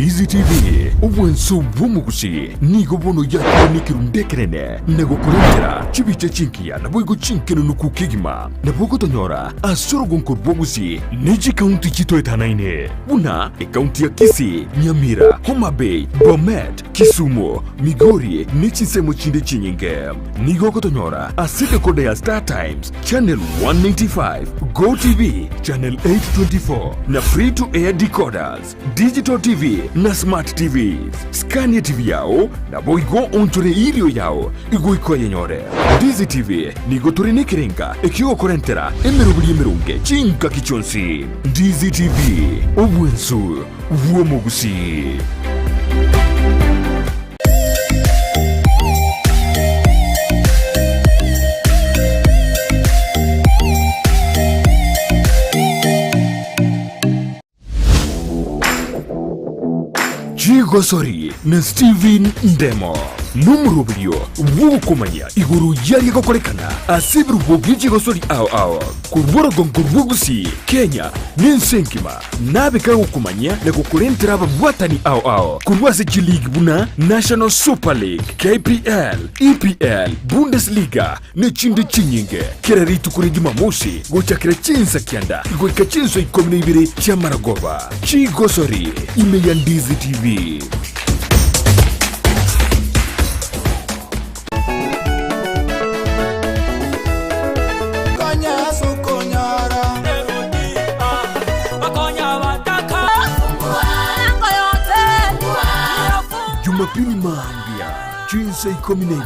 Ndizi TV ubwenso bw'omugusi nigo bono yakonikirudekerene nego kurengera chibice chinkiya nabwo chinkeno nukukigima nabwo tonyora asorogonko bwogusi niji county chitoetanaine buna county ya Kisii, Nyamira, Homa Bay, Bomet, Kisumu, Migori nichisemo chinde chinyinge nigo kotonyora asite kode ya Star Times channel 195, Go TV channel 824 na free to air decoders, digital TV na smart TVs. Scania TV yao na boigo onchore ilio yao igo ikoye nyore. Ndizi TV nigo turine kirenga ekigo korentera emerubuli emerunge chinka kichonsi. Ndizi TV obwensu vuomogusi. Gosori na Steven Ndemo numurubyo wukumanya iguru yari gakorekana asibru bogiji gosori ao kurworo gongurugusi Kenya ninsenkima nabeka ukumanya na kukurentera abwatani ao kurwase League buna National Super League KPL EPL Bundesliga nechinde chinyinge keraritu kuri Jumamosi gochakira Ensakia goika chinso 12 cha Maragova Gosori imeya Ndizi TV. Jumapili mambia chinsa 12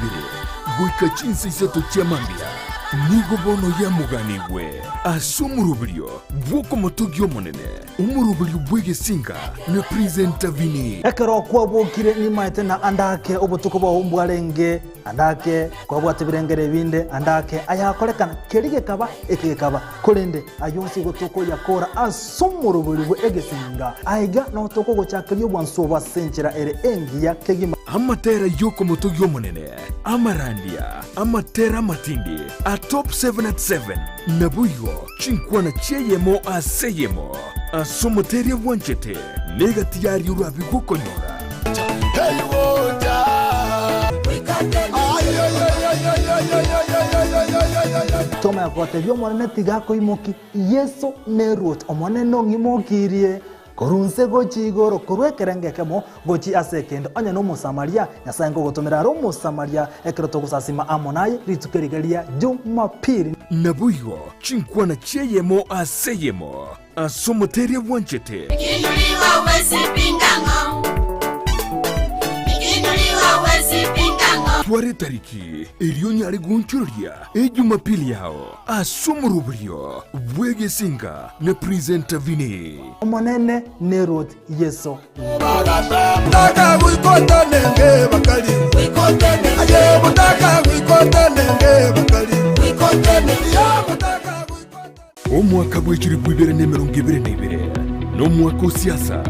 goika chinsa 3 cha mambia nigo bono ya muganigwe asumurubrio bwoko motogyo monene umurubrio bwege singa ne presenter vini ekero kwa bokire ni maite na andake obutuko bwa umbwarenge andake kwa bwate birengere binde andake ayakorekana kerige kaba ekekaba kolende ayonsi gotuko yakora asumurubrio bwege singa aiga no toko gochakiryo bwansoba senchera ere engiya kegima amatera yoko motogyo monene amarandia amatera matindi a top 7 at 7 nabuyo chinkwana cheyemo aseyemo asomoteria wanchete negati yari urabi gukonyora toma yakote byo monene tigako imoki yeso nerot omone no ngimokirie korunse gochi igoro korwekerengekemo gochi asekendo anya no musamaria nyasango gotomera ro musamaria ekroto gusasima amonaye ritukerigeria Jumapili nabuyo chinkwana cheyemo aseyemo asomoteria wanchete ikinuliwa wezi pingango tware tariki elionya ari gunchuria Jumapili yao asumurubrio bwege singa na presenter vini monene nerot yeso Mutaka wikonda nenge bakali wikonde aye mutaka wikonda nenge bakali wikonde ya mutaka wikonda omwaka bwekiri bwibere n'emirongo 22 n'omwaka siasa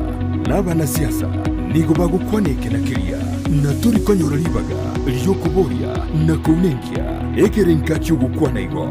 n'abana siasa nigo bagukwaneke na kiria na turi konyora libaga lyokuboria na kunenkia ekerenka cyugukwana igo.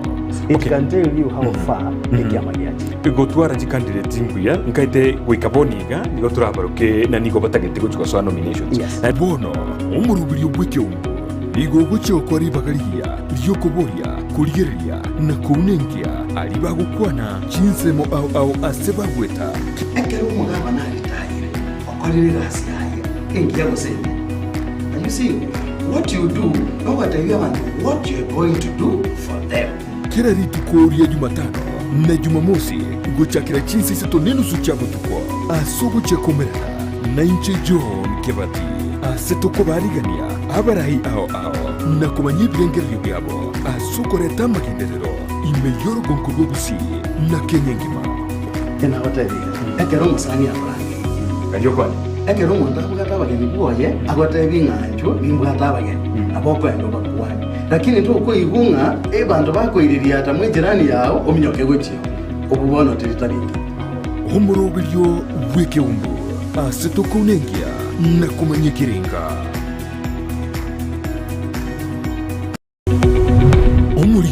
It can tell you how far the Yamaniachi. Gotwara chikandidate nguya nkaite gwikaboniga nigo turabaruke na nigo batagete gucuka so nominations. Na bono umurubiri ubweke umbu nigo gucyo kwari bagariya lyokuboria kurigeria na kunenkia ali bagukwana chinsemo au aseba gweta ekero umugaba nabitayire okorera asiyaye kengiya gosene. You see, what you do, not what you want, what you're going to do for them. Kira ritu koria Jumatano na Jumamosi gochakira chinsi seto nenu suchabo tuko asogo chekomerana na inche John Kebati aseto kobarigania abarahi ao na kumanyi birengeri byabo asoko reta makinderero imeyoro gonkogo gusi na Kenya ngima Tena hoteli ekero musani abarangi kanyo kwani ekero umuntu akugata bageni boye agote binganjo bimbwata bageni abokwendo bakwani lakini to ko ibunga bantu bakoiriria ata mwijirani yao ominyoke gwetio obubona tiritariki homorobiryo bweke umbu aseto kunengia na kumanyikiringa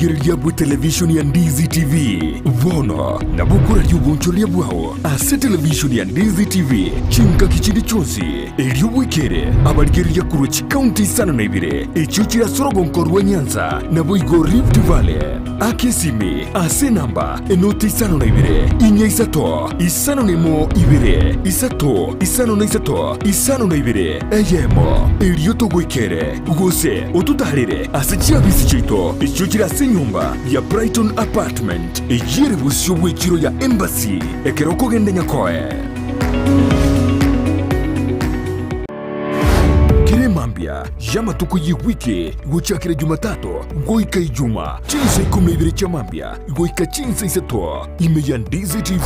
abarigiriria bwe televishoni ya Ndizi TV vono na bukura yubunchulia bwao ase televishoni ya Ndizi TV chinka kichindi chonsi elio bwekere abarigiriria kurwe chikaunti sana na ibire echuchira sorogonkorwa Nyanza na boigo Rift Valley akesimi ase namba enoti isano na ibire inya isato isano nemo ibire isato isano na isato isano na ibire eyemo elio togwekere gose otutarire ase chiabisi chito echuchira ase nyumba ya Brighton Apartment ejire busyo bwekiro ya Embassy ekeroko gende nyakoe mambia jama tuko wiki gochakire Jumatatu goika Ijuma chinsa 12 cha mambia goika chinsa isato imeya Ndizi TV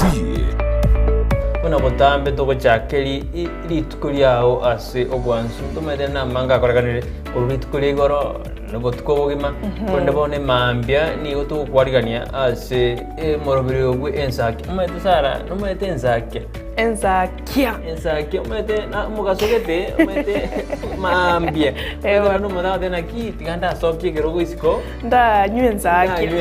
Una botambe toko chakeli itukuliao ase ogwansu tumede na manga koraganire urutukuli goro nugo tukobogima konde bone mambia ni gotu kwarigania ase morobiri ogwe Ensakia umete sara numete Ensakia umete na mugasogete umete mambia ewa no mada de na ki tiganda sokye gerogo isiko nda Ensakia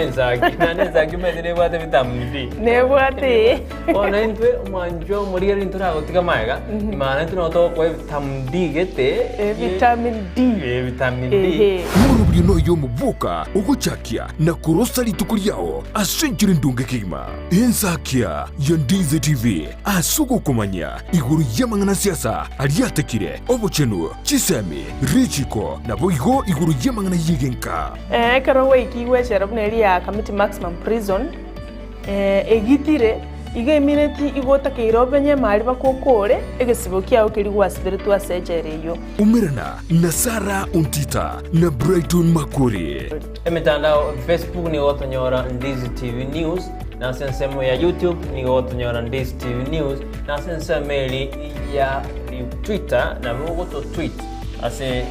na Ensakia umete ne bwate vitamdi ne bwate ona intwe manjo moriga intura gotika maiga imana tuno to ko vitamdi gete vitamin D morobiri no yo mubuka ugochakia na kurosali tukuliao asenjire ndunge kigima Ensakia ya Ndizi TV asugo kumanya iguru yamangana siasa aliatekire obochenu chisemi richiko na boigo iguru yamangana yigenka karo wiki wechera buneri ya committee maximum prison egitire iga imineti igota keirobenye mali bakokore egesibo kiao kiri gwasibere twasejereyo umirana na Sara Ontita na Brighton Makori emitandao Facebook ni otonyora Ndizi TV News na sensemo ya YouTube ni otonyora Ndizi TV News na sensemeli ya Twitter na bogoto tweet ase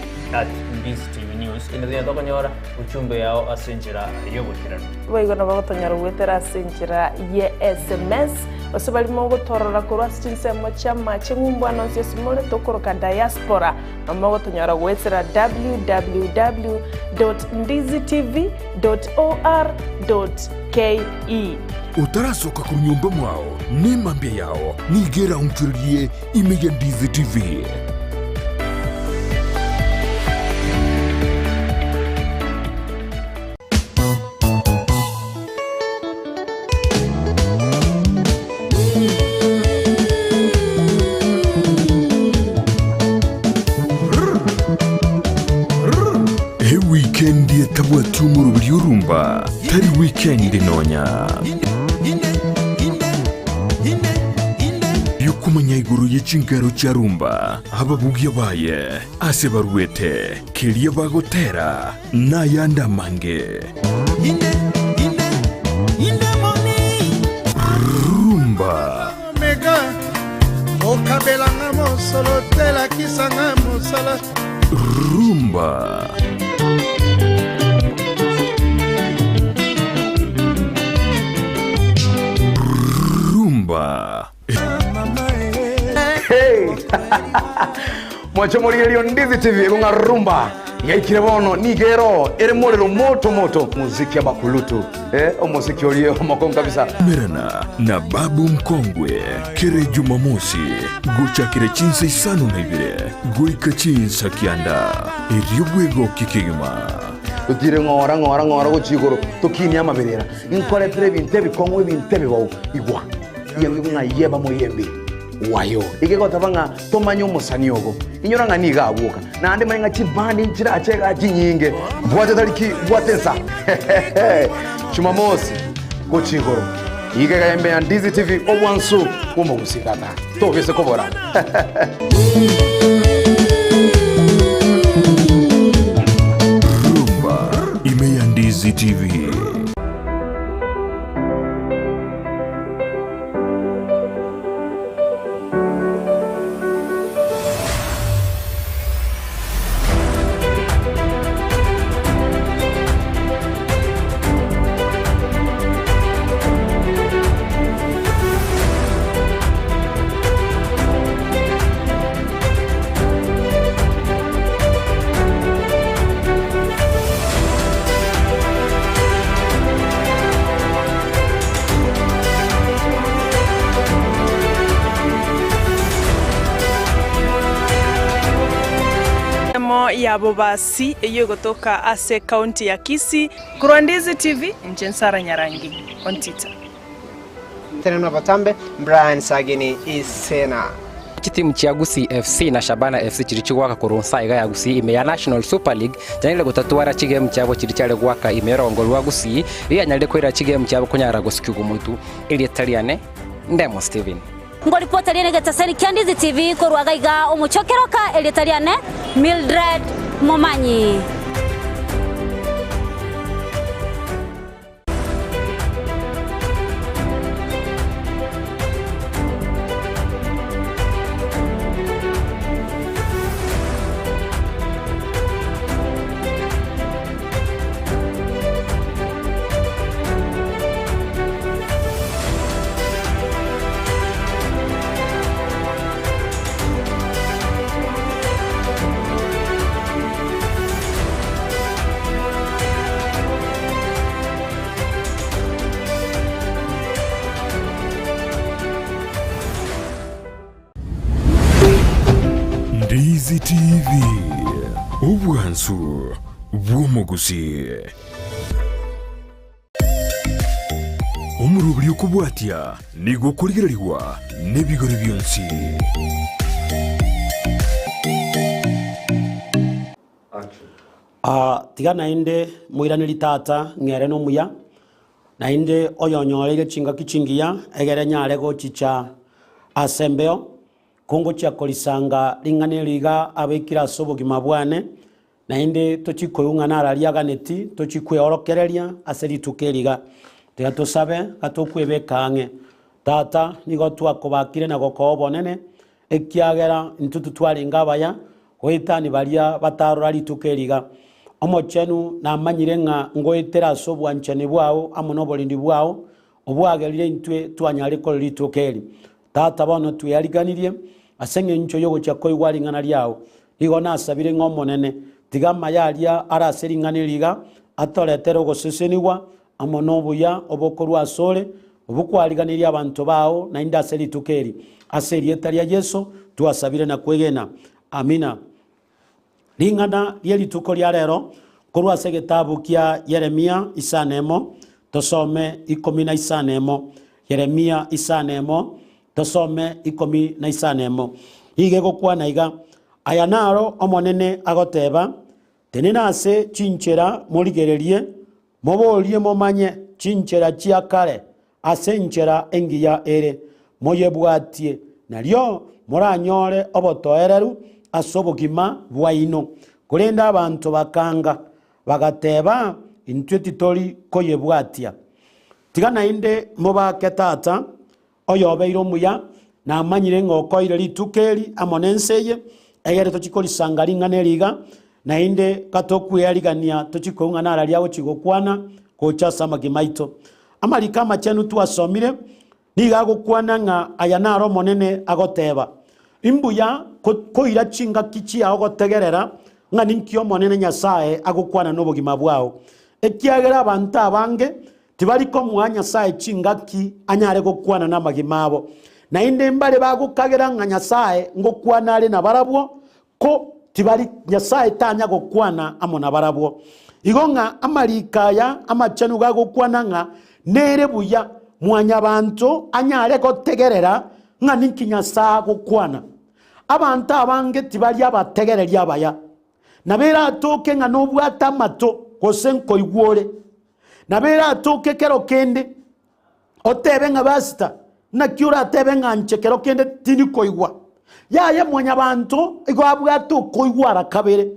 @Ndizi TV News inadhina tokonyora uchumbe yao asenjira yobukirano boigona bagotonyora gwetera asenjira ye SMS osabali mogotorora kurwa sinsemo chama chingumbwana nsyesimole tokoroka diaspora amagotonyora gwetera www.ndizitv.or.ke utarasoka ku nyumba mwao ni mambia yao nigera umchurie imeya Ndizi TV weekend yetabwa tumuru biurumba tari weekend nonya yukumanya iguru yechingaro cha rumba ababugia baye ase baruete kelia bagotera na yanda mange rumba mega okabelanga mosolo tela kisanga mosala rumba Mwacho morigelio Ndizi TV kunga rumba yaikire bono nigero ere morero moto muziki abakulutu omuziki olio makonga kabisa merana na babu mkongwe kere Jumamosi gocha kire chinsa isano na ibire goika chinsa kianda eriobwego kikigima tutire ngora gochigoro tokini amaberera inkore prebinte bikongwe bintebe bawo igwa yewe nga yeba moyembe wayo ikegota banga tomanyo musanyogo inyoranga niga abuka nande manga chibandi nchira achega chinyinge bwate daliki bwatensa Jumamosi gochigoro ikega yembe ya Ndizi TV obwansu kumo musikata tobese kobora rumba imeya Ndizi TV ya bobasi eyo gotoka ase county ya Kisii. Kurwa Ndizi TV Nsara Nyarangi Ontita. Tena batambe Brian Sagini isena. Timu cha Gusii FC na Shabana FC chirichugwaka kurunsa iga ya Gusii ime ya National Super League janile gutatuara chigame cyabo chirichale gwaka imerongolwa Gusii iya nyalde kwira chigame cyabo kunyara gusikugu muntu ili Italiane Ndemo Steven ngori potaliane gataseni Ndizi TV korwaga iga umuchokeroka ili Italiane Mildred Momanyi. Ndizi TV obwansu bw'omugusi omurubiri okubwatya nigo kurigereriwa n'ebigore byonsi tiga nainde muiraniri tata ngere no muya nainde oyonyorere chinga kichingia egere nyare gochicha asembeo kongo cha kolisanga lingane liga abekira sobogima bwane nainde tochikoyunga naraliaga neti tochikweorokereria aseri tukeliga tiga tosabe atokwebeka tata nigo twakobakire na gokobonene ekiagera ntutu twalinga baya goitani balia batarora tukeliga omochenu na manyirenga ngoitera sobwa nchene bwao amonobolindi bwao obwagerire ntwe twanyale ko litukeli tata bono tuyaliganirie asenge ncho yogo chako igwalingana lyao igo nasabire ngomonene tigama yalia araseringana atoletero goseseniwa amonobuya obokorwa asole obukwaliganiria abantu bao na inda seri tukeli aseri etalia Yesu tuasabire na kwegena amina. Lingana yeli tukolia lero kurwa segetabu kia Yeremia isanemo tosome 10 isanemo Yeremia isanemo tosome 10 isanemo ige gokwa naiga ayanaro omonene agoteba tenenase chinchera murigererie mobolie momanye chinchera chiakare asenchera engiya ere moyebwatie naryo moranyore obotoereru asobogima bwaino kurenda abantu bakanga bagateba intwe titori koyebwatia tigana inde mobake tata oyobeiro muya na amanyire ngokoire litukeli amonenseye egere tochikolisanga lingane liga na inde katokwyaligania tochikonga nara lyao chigokwana kocha samagimaito amalika machenu tuasomire niga gokwana nga ayanaro monene agoteba imbuya koira chinga kichi agotegerera nga ninkyo monene Nyasaye agokwana nobogima bwao ekiagera abantu abange tibali ko mwanya Nyasaye chingaki anyare gokwana namagimabo na inde mbale bagokagera nga Nyasaye ngokwana ale nabarabwo ko tibali Nyasaye tanya gokwana amona barabwo igonga amarikaya amachanu gagokwana nga nere buya mwanya bantu anyare gotegerera nga ninki Nyasaye gokwana abantu abange tibali abategereria abaya nabera atoke nga nobwata mato kosenko igwore nabera atoke kero kende otebe nga basta na kyura atebe nga nchekero kende tini koigwa ya mwanya bantu igwabwato koigwara kabere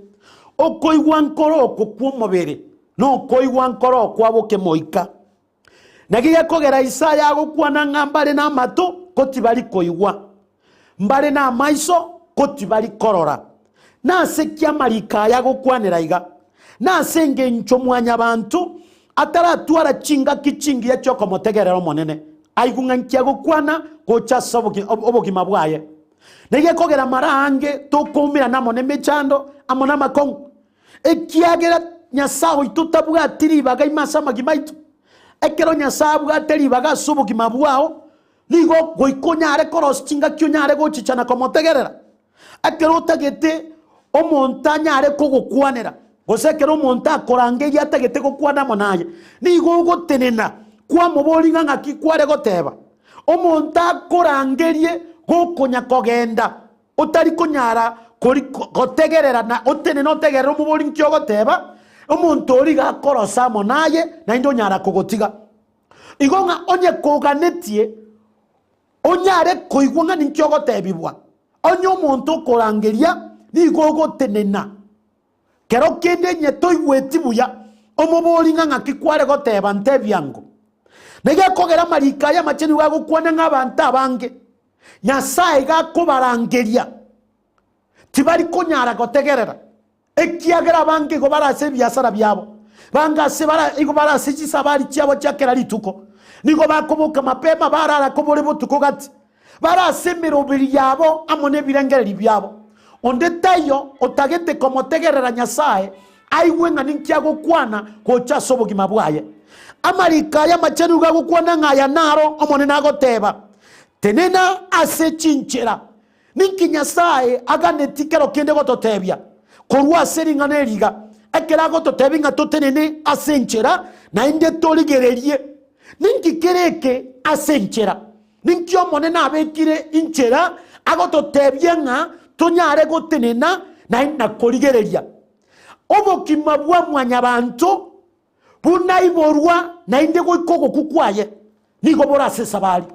okoigwa nkoro okukwomobere no koigwa nkoro kwaboke moika nagiye kogera Isaya agokwana ngambale na mato kotibali koigwa mbale na maiso kotibali korora nase kyamalika yagokwanira iga nase ngencho mwanya bantu atara twara chinga kichingi ya choko motegerero monene aigunga nkyagokwana kocha soboki obogima bwaye nege kogera marange tokumira namone mechando amona makong ekiagera Nyasaho itutabwa tiri baga imasa magimaitu ekero Nyasaho bwateri baga sobogima bwao nigo goikonyare koros chinga kyonyare gochichana komotegerera ekero tagete omonto anyare kogokwanera gosekera omonto akorangeria atagete gokwanamo naye nigo ogotenena kwamoboringa ng'aki kware goteba omonto akorangerie gokonya kogenda otari konyara gotegerera na otenena otegerera omobori nkio goteba omonto ori gakorosa mo naye naende onyara kogotiga igo ng'a onye koganetie onyare koigwa ng'a ninkio gotebibwa onye omonto okorangeria nigo ogotenena kero kende nye toigweti buya omobori ng'aki kware goteba ntebiango negekogera marika ya macheni gagokwana ng'abantu abange nyasaye gakobarangeria tibari konyara gotegerera ekiagera bange igo barase biasara byabo bangase igo barase chisabari chiabo chiakera rituko nigo bakoboka mapema barara kobore botuko gati barase mirobiri yabo amone birengereri byabo onde tayo otagete komotegerera nyasaye aiwe ng'ani nkiagokwana gocha sobogima bwaye amarika ya machenu gagokwana ng'aya naro omone nagoteba tenena ase chinchera ninki nyasaye aganetikero kende gototebia korwa seringa neriga ekera gototebi ng'a totenene ase nchera nainde torigererie ninki kereke ase nchera ninki omone nabekire inchera agototebia ng'a tonyare gotenena naina korigereria obokima bwa mwanyabantu bunaiborwa nainde goikogo kukwaye nigo borase sabari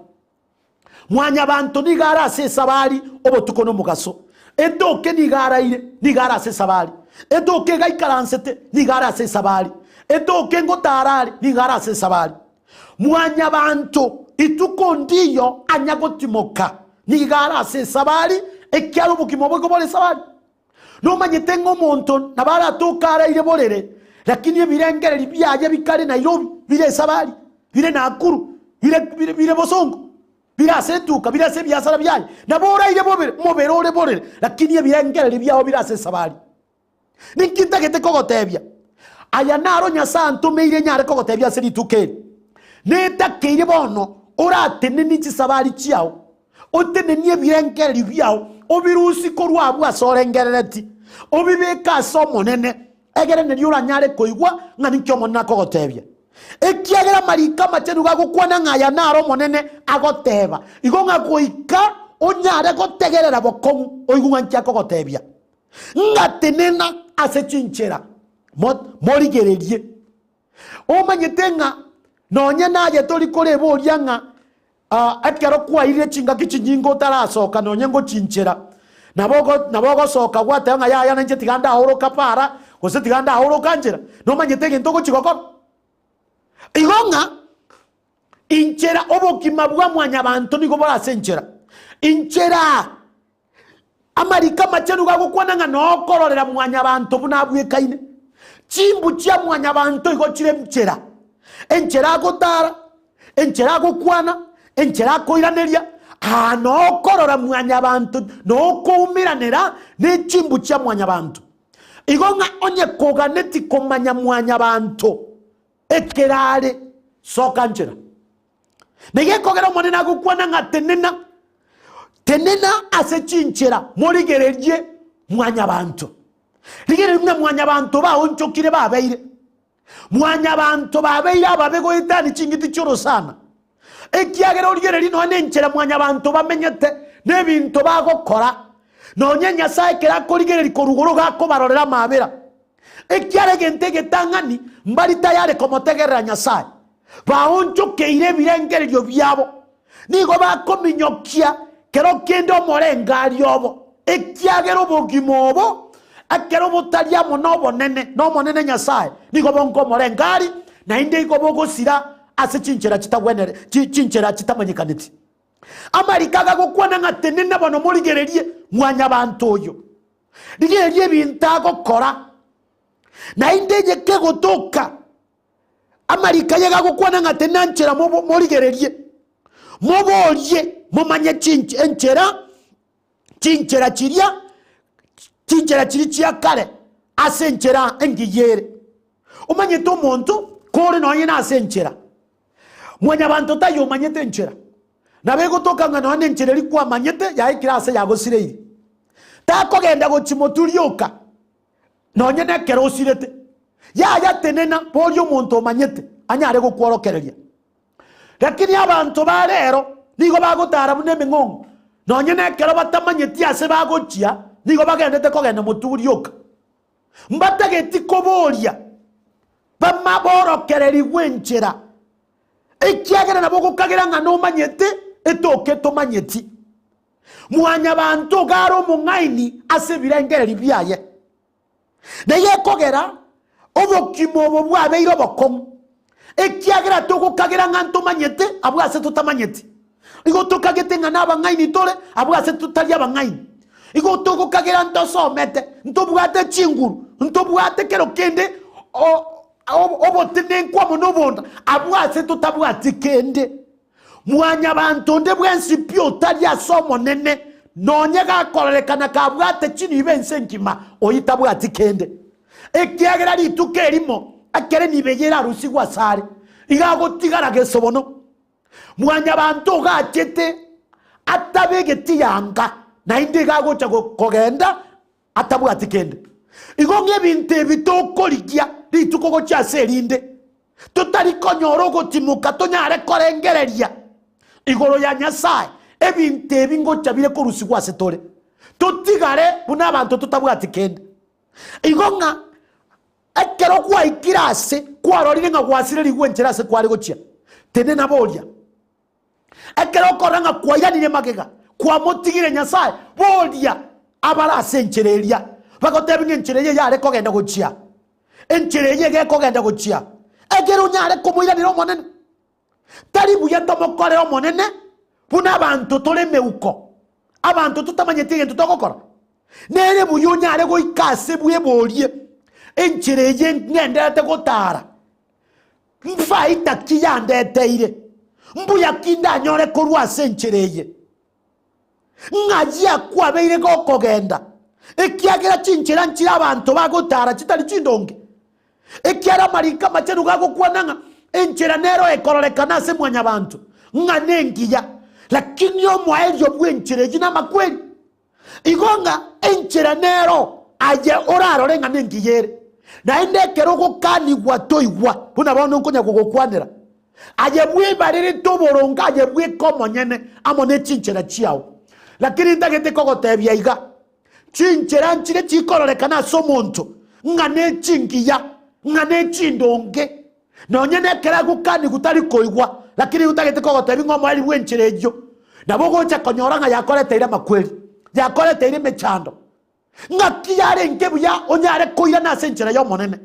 mwanyabantu nigara ase sabari obotuko no mugaso edoke nigaraire nigara ase sabari edoke gaikaransete nigara ase sabari edoke ngotarari nigara ase sabari mwanyabantu ituko ndiyo anyagotimoka nigara ase sabari ekyalo bukimo bwo bole sabari no manyetengo monto nabara tokara ile bolere lakini ebirengere byaje bikale Nairobi bire sabari bire Nakuru bire Bosongo birase tuka birase byasara byaye nabora ile mobere ore bolere lakini ebirengere byaho birase sabari ninkitagete kogotebya aya naro nyasanto meire nyare kogotebya seri tukeri netakeire bono oratene niki sabari chiao otenenie birengere byaho obirusi korwa bwa sorengerereti obibeka somonene egere ne yura nyare koigwa ngani kyomo nakogotebya ekiagera marika machenu gagokwana ng'aya naro monene agoteba igo ngagoika onyare gotegerera bokomu oigunga nkyakogotebya ngatenena ase chinchera morigererie omanyetenga nonye naye tori koreba oria ng'a ekero kwaire chinga kichinyingo tarasoka nonye ngo chinchera nabogo soka gwate ng'a yaya nanje tiganda ahoro kapara gose tiganda ahoro kanjera no manyetege ntoko chigokoro igonga inchera obokima bwa mwanyabantu nigo borase inchera amarika machenu gagokwana ng'a nokororera mwanyabantu bunabwekaine chimbu chia mwanyabantu igo chire mchera enchera agotara enchera agokwana enchera akoiraneria nokorora mwanyabantu nokoumiranera nechimbu chia mwanyabantu igonga onye koganeti komanya mwanyabantu ekerare soka nchera nege kogera monena agokwana ng'a tenena ase chinchera morigererie mwanyabantu rigere mna mwanyabantu baonchokire babeire mwanyabantu babeire ababego itani chingiti choro sana ekiagera origere rino nenchera mwanyabantu bamenyete nebintu bagokora nonye nyasaye kera korigere rikorugoro gako barorera mabera ekiare gente getangani mbari tayare komotegerera nyasaye baonchokeire birengererio byabo nigo bakominyokia kero kende omorengari obo ekiagera obogimobo akero botaria mono monene nyasaye nigo bonko morengari na inde igo bogosira ase chinchera chitagwenere chinchera chitamanyikaniti amarika gagokwana ng'a tenena bono morigererie mwanyabantu oyo rigererie bintu agokora na inde nyeke gotoka amarika ye gagokwana ng'a tenena nchera morigererie moborie momanye chinchera chiri chia kare ase nchera engiyere umanyete omonto kore nonye na ase nchera mwanyabantu tayo manyete nchera nabe gotoka ng'a none nchera ri kwa manyete yaikira ase yagosireire takogenda gochimoturioka nonye nekero osirete yaya tenena pori omonto omanyete anyare gokworokereria lakini abantu barero nigo bagotara bune eming'ong'o nonye nekero batamanyeti ase bagochia nigo bagendete kogenda moturioka mbatageti koboria bamaborokererigwe enchera ekiagera nabo gokagira ng'a nomanyete etoke tomanyeti mwanya bantu garo omong'aini ase ebirengereri biaye naye kogera obokimo obo bwabeire obokong'u ekiagera togokagira ng'a ntomanyete abwo ase totamanyeti igo tokagete ng'a nabang'aini tore abwo ase totari abang'aini igo togokagira ntosomete ntobwate chinguru ntobwate kero kende obotene nkwamo nobonda abwo ase totabwati kende mwanya bantu nde bwensi pio tari asomo nene nonye gakorerekana kabwate chini ibense nkima oyitabwati kende ekiagera rituke erimo akere nibegera arusi gwasare igagotigara gesobono mwanya bantu gachete atabegeti yanga na inde gagocha kogenda atabwati kende igo ngebinte ebitokorigia rituko gocha serinde tutari konyoro gotimuka tonyare korengereria igoro ya Nyasaye ebinte ebingocha bire korusi gwase tore tutigare buna abantu tutabwati kende igonga ekero kwa ikirase kwarorire nga gwasire rigwe ncherase kwari gochia tene naboria ekero koranga kwayanire magega kwa motigire Nyasaye boria abarase enchereria bagotebinge enchereye yare kogenda gochia enchereye ge kogenda gochia egero nyare kumuiranira omonene tari buya tomokorera omonene buna abantu tolemeuko abantu tutamanyete gento togokora nere buyo nyare goikase buye borie enchereye ngendete gotara mfaita kiyandeteire mbuya kinda nyore korwase enchereye ngajia kwabeire gokogenda ekiagera chinchira nchira abantu bagotara chitari chindonge ekiara marika macheru gago kwananga enchera nero ekororekana se mwanya abantu nganengiya lakini omwaelyo bwenchereji na makweli igonga enchera nero aje orarore nganengiyere na indekero gokani gwatoigwa buna bono nkonya gogokwanira aje bwibarire toboronga aje bwikomonyene amone chinchera chiao lakini ndagete kogotebya iga chinchera nchire chikororekana so muntu ngane chingiya ngane chindonge nonye nekera gukani gutari koigwa lakini utagete kogotebya ngomo ali bwencherejo nabo gocha konyoranga yakoreteire makweli yakoreteire mechando ngakiyare nkebuya onyare koira na senchera yo monene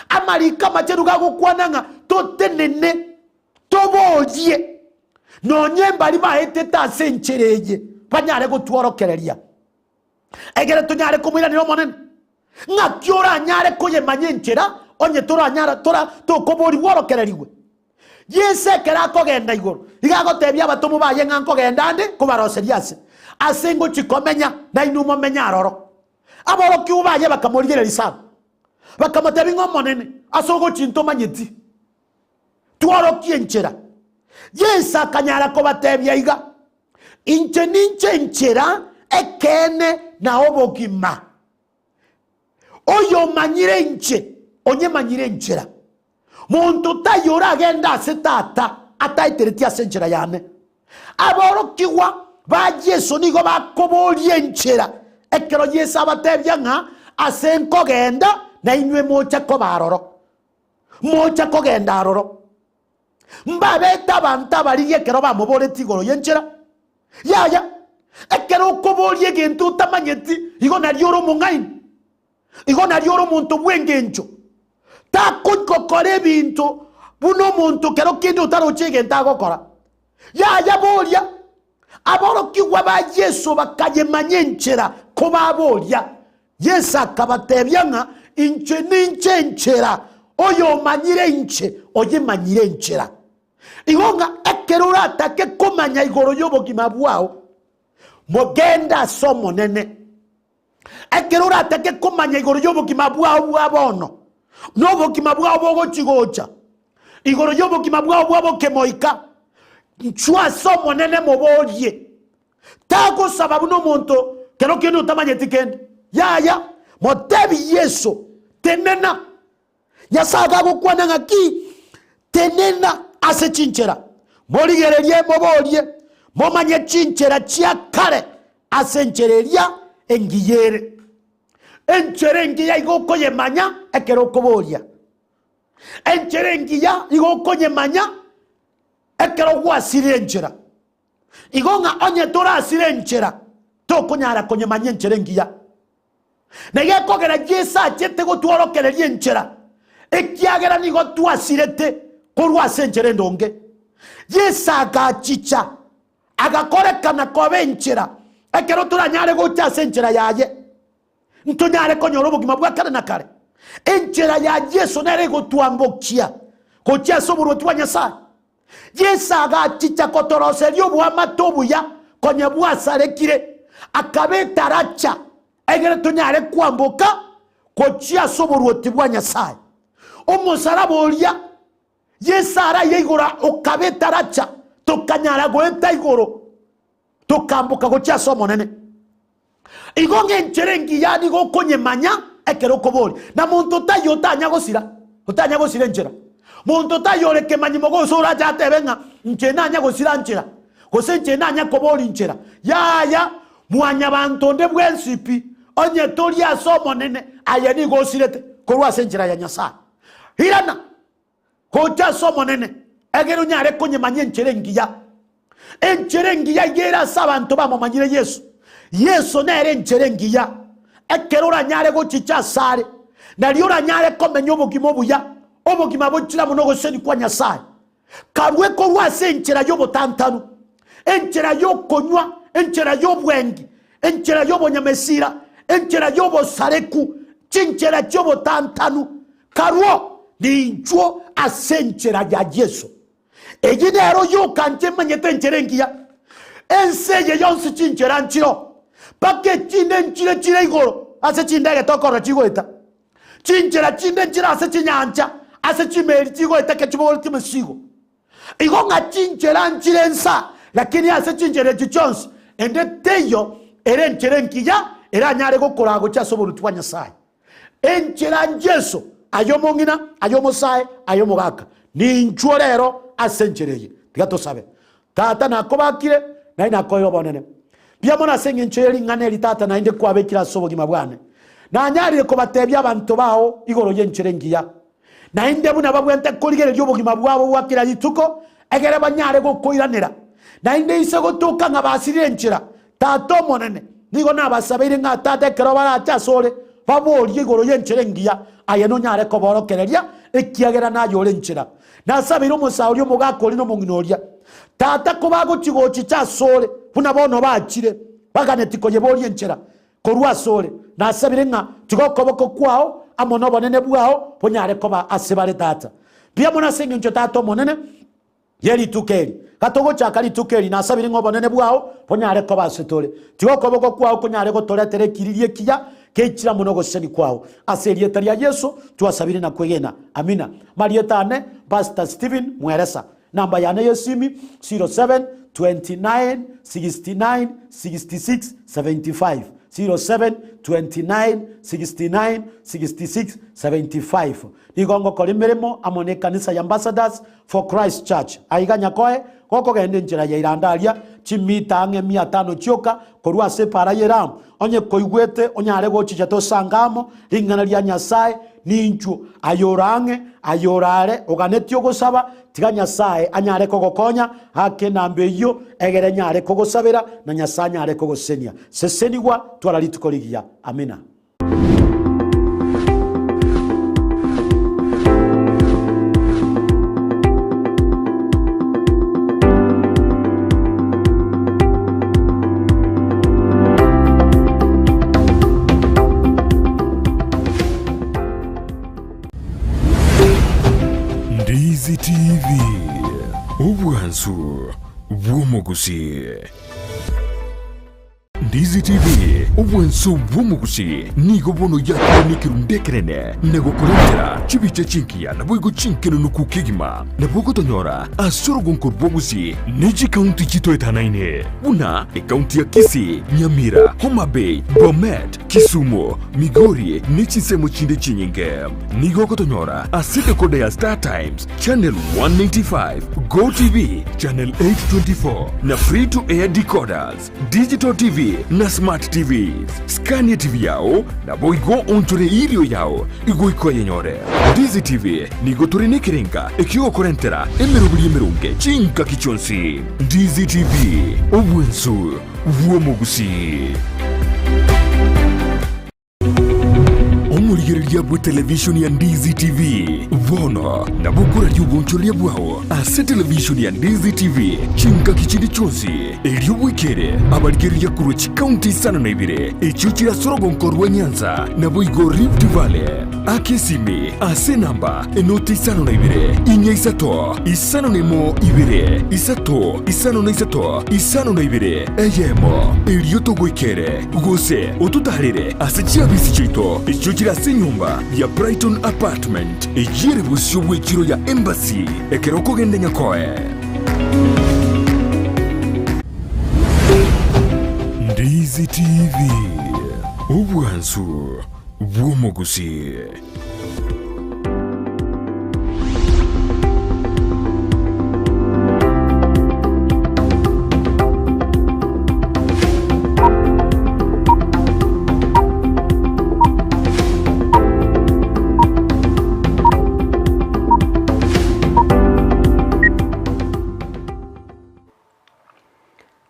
amarika macheru gagukwananga totenene tobolie nonye mbali bahete ta senchereje panyare gotworokereria egere tunyare kumwiranira omonene ngakiora nyare koye manyenchera onye tora nyara tora tokobori worokereriwe yese kera kogenda igoro igagotebya abatomu baye ngankogenda ndi kubaroseriase asengo chikomenya na inumo menya aroro aboro kiubaye bakamorigera lisana bakamatebya ngomonene asogo chinto manyeti tworo kienchera yesa kanyara ko batebya iga inche ninche enchera ekene na obogima oyo manyire nche onye manyire nchera muntu tayora agenda setata ataitereti asenchera yane aboro kiwa ba Yesu nigo bakoborie nchera ekero Yesu abatebya nga asenko genda na inwe mocha ko baroro mocha ko genda aroro mbabeta banta bariye kero bamobore tigoro yenchera yaya ekero koborie gento utamanyeti igo narioro mungaini igo narioro muntu bwengencho takukokore bintu buno muntu kero kindi utarochege ntagokora yaya boria aboro kiwa ba Yesu bakaye manyenchera ko baboria Yesu akabatebya nga inche ninche nchera oyo manyire inche oye manyire nchera igonga ekero ratake komanya igoro yobogima bwao mogenda somo nene ekero ratake komanya igoro yobogima bwao bwabono nobogima bwao bogochigocha igoro yobogima bwao bwabo kemoika nchwa somo nene moborie tago sababu no muntu kero kino utamanye tikende yaya motebi yesu tenena nyasaga gukwana ngaki tenena ase chinchera moligererie mobolie momanye chinchera chia kare ase nchereria engiyere encherengiya igoko yemanya ekero kobolia encherengiya igoko yemanya ekero gwasire enchera igonga onye tora asire enchera tokonyara konyemanya encherengiya nege kogera jesa chete gotworokereria enchera ekiagera nigo twasirete korwase enchera ndonge jesa agachicha agakorekana kobe enchera ekero turanyare gochase enchera yaye ntonyare konyora obugima bwa kare na kare enchera ya Yesu nere gotwambokia kochia soburo twanyasa Yesa agachicha kotoroserio obwama tobuya konye bwasarekire akabetaracha egere tonyare kwamboka kochia soburo tibwanyasa omusaraba olia Yesara yeigora okabetaracha tokanyara goeta igoro tokamboka kochia somo nene igonge encherengi yani go konye manya ekero kobori na muntu tayo tanya gosira enchera muntu tayo leke manyimo go sura jate benga nchena anya gosira enchera gose nchena anya kobori enchera ya mwanya bantonde bwensipi onye tori asomo nene ayeni gosirete korwa senchera ya nyasa hirana kocha somo nene egero nyare konye manya encherengi ya gera sabantu bamomanyire Yesu nere encherengiya ekerora nyare go chicha sare na liora nyare komenya obugimo buya obugima bochira muno goseni kwa nyasaye karwe ko rwase enchera yo botantanu enchera yo konywa enchera yo bwengi enchera yo bonyamesira enchera yo bosareku chinchera yo botantanu karwo nincho asenchera ya Yesu ejidero yo kanje manyete encherengiya enseye yonsi chinchera nchiro pake chinde nchire igoro ase chindege tokoro chigoeta chinchera chinde nchira ase chinyancha ase chimeri chigoeta ke chibolo timesigo igonga chinchera nchire nsa lakini ase chinchera chichons ende teyo ere nchire nkiya era nyare gokora go chasoboro twanya sai enchera Yesu ayomongina ayomosai ayomogaka ni nchuo rero ase nchereye tigato sabe tata nakobakire na inakoyo bonene bia mona senge ncheri ngane litata na inde kwabekira sobogima bwane na nyari ko batebya abantu baho igoro yencherengiya na inde buna babwente koligere lyobogima bwabo wakira yituko egere banyare go koiranira na inde isego toka ngabasirire nchira tato monene nigo nabasabire nga tate kero bara chasore babori igoro yencherengiya ayeno nyare ko borokereria ekiagera na yore nchira na sabiro musauri mugakori no munginoria tata kubago chigochi cha sole puna bono bachire baganetiko yebori enchera korwa sole na sabire nga tigokoboko kwao amono bonene bwao ponyare koba asebare tata bia mona senge ncho tato monene yeri tukeri katogo chakali tukeri na sabire ngo bonene bwao ponyare koba asetole tigokoboko kwao konyare go toretere kiririe kiya kechira muno goseni kwao aserieta ya Yesu tuasabire na kwegena amina marietane Pastor Steven Mweresa namba yane yesimi 07 29 69 66 75 07 29 69 66 75 nigongo kolimeremo amone kanisa ya Ambassadors for Christ Church aiganya koe koko gende njira ya irandaria chimita ange 500 chioka korwa separa yeram onye koigwete onyare gochicha to sangamo ringana lya Nyasaye ninchu ayorange ayorare oganetio gosaba tiga Nyasaye anyare kogokonya hake nambe yo egere nyare kogosabera na Nyasaye nyare kogosenia sesenigwa twaralitukoligia amina. Ndizi TV ubwansu bw'umuguzi. Ndizi TV obwenso bw'omugusi nigo bono yakonikiru ndekerene negokorentera chibiche chinkia nabwigo chinkeno nukukigima nabwogotonyora asorogonkor bw'ogusi neji kaunti chito etanaine buna ekaunti ya Kisii, Nyamira, Homa Bay, Bomet, Kisumu, Migori nechisemo chinde chinyinge nigo gotonyora asite koda ya Star Times Channel 195, Go TV Channel 824 na free to air decoders, Digital TV na Smart TVs. Scania TV yao na boigo ontore irio yao igo ikoye nyore. Ndizi TV nigo turine kirenga ekio korentera emerunge chinka kichonsi. Ndizi TV obwensu vuomugusi. Omurigereria bwa television ya Ndizi TV vono na bukura yugonchoria bwao ase television ya Ndizi TV chinka kichindi chonsi elio bwikere abarigereria kurochi county sana na ibire echo chira sorogonkorwa Nyanza na boigo Rift Valley akesimi ase namba enoti sana na ibire inya isano nemo ibire isano na ibire eyemo elio togwikere gose otutarire ase chiabisi chito echo chira se nyumba ya Brighton apartment ejire busyo bwekiro ya embassy ekeroko gende nyakoe. Ndizi TV obwansu bw'omugusi.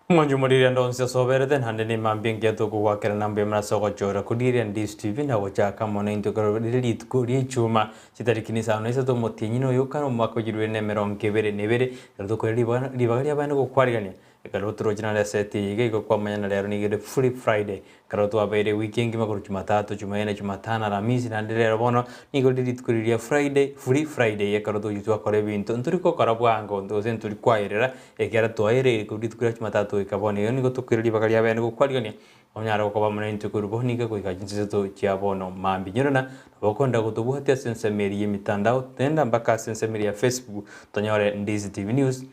Mwanjumuriria ndonse soberete hande ni mambingia tuku wakera nambe mrasogo chora kudiria Ndizi TV na gochaka mona intokoro delete kuri chuma chitarikini sana isa to motinyino yokano mwako jirwene meronkebere nebere tuko libagalia bana go kwarigania ekalotro jina seti yige go kwa manyana lero ni free Friday karoto abere weekend makuru Jumatatu Jumanne Jumatano Alhamisi na ndere bono nigo delete kuri Friday free Friday ekaroto yitwa kore bintu nturiko karabwango ndoze nturi kwairera ekera toaire kuri delete Jumatatu ekabone yo nigo tukuri libagalia bana go kwarigania omnyara ko bamana intukuru bonika ko ikajinse to chiabono mambi nyirona bakonda kutubuhatia sensemeri yemitandao tenda mpaka sensemeri ya Facebook tonyore Ndizi TV News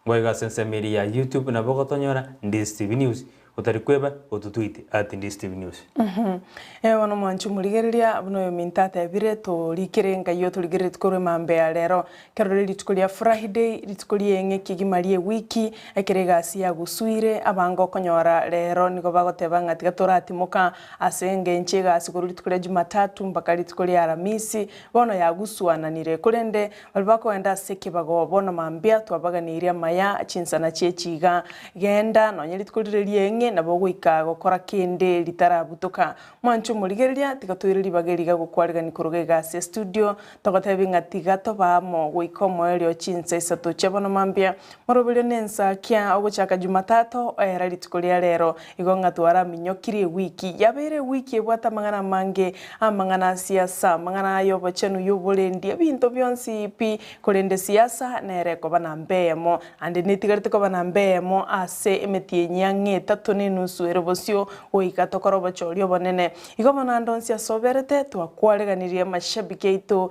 Waiga sensemeri ya YouTube na boko tonyora Ndizi TV News utarikweba ututwite @Ndizi TV News. Wano mwanchu murigereria buno yo mintata ebire to likerenga yo to ligere tukore mambe ya lero kero litukolia Friday litukolia enge kigimarie wiki ekerega ya gusuire abango konyora lero niko bagoteba ngati gatora timoka asenge nchega asikuru litukolia Jumatatu mpaka litukolia Alhamisi bono ya gusuananire kurende balbako enda seke bago bono mambia twabaganiria maya chinsana chechiga genda no nyelitukolia enge na boguika gukora kende litarabutoka mwanchu murigereria tigatwiriri bageriga gukwarega nikurugega se studio togotebinga tigato bamo guikomo elio chinse isato chabona mambia morobile Ensakia ogochaka Jumatatu era litukolia lero igonga twara minyokiri wiki yabere wiki ebwata mangana mange amangana siasa mangana ayo bachenu yobolendi ebinto byonsi pi kolende siasa nereko banambemo ande nitigarite ko banambemo ase emetie nyange tatone nusu erebosio oikatokoro bachorio bonene igobona ndonsia soberete twakwareganirie mashabiki aitu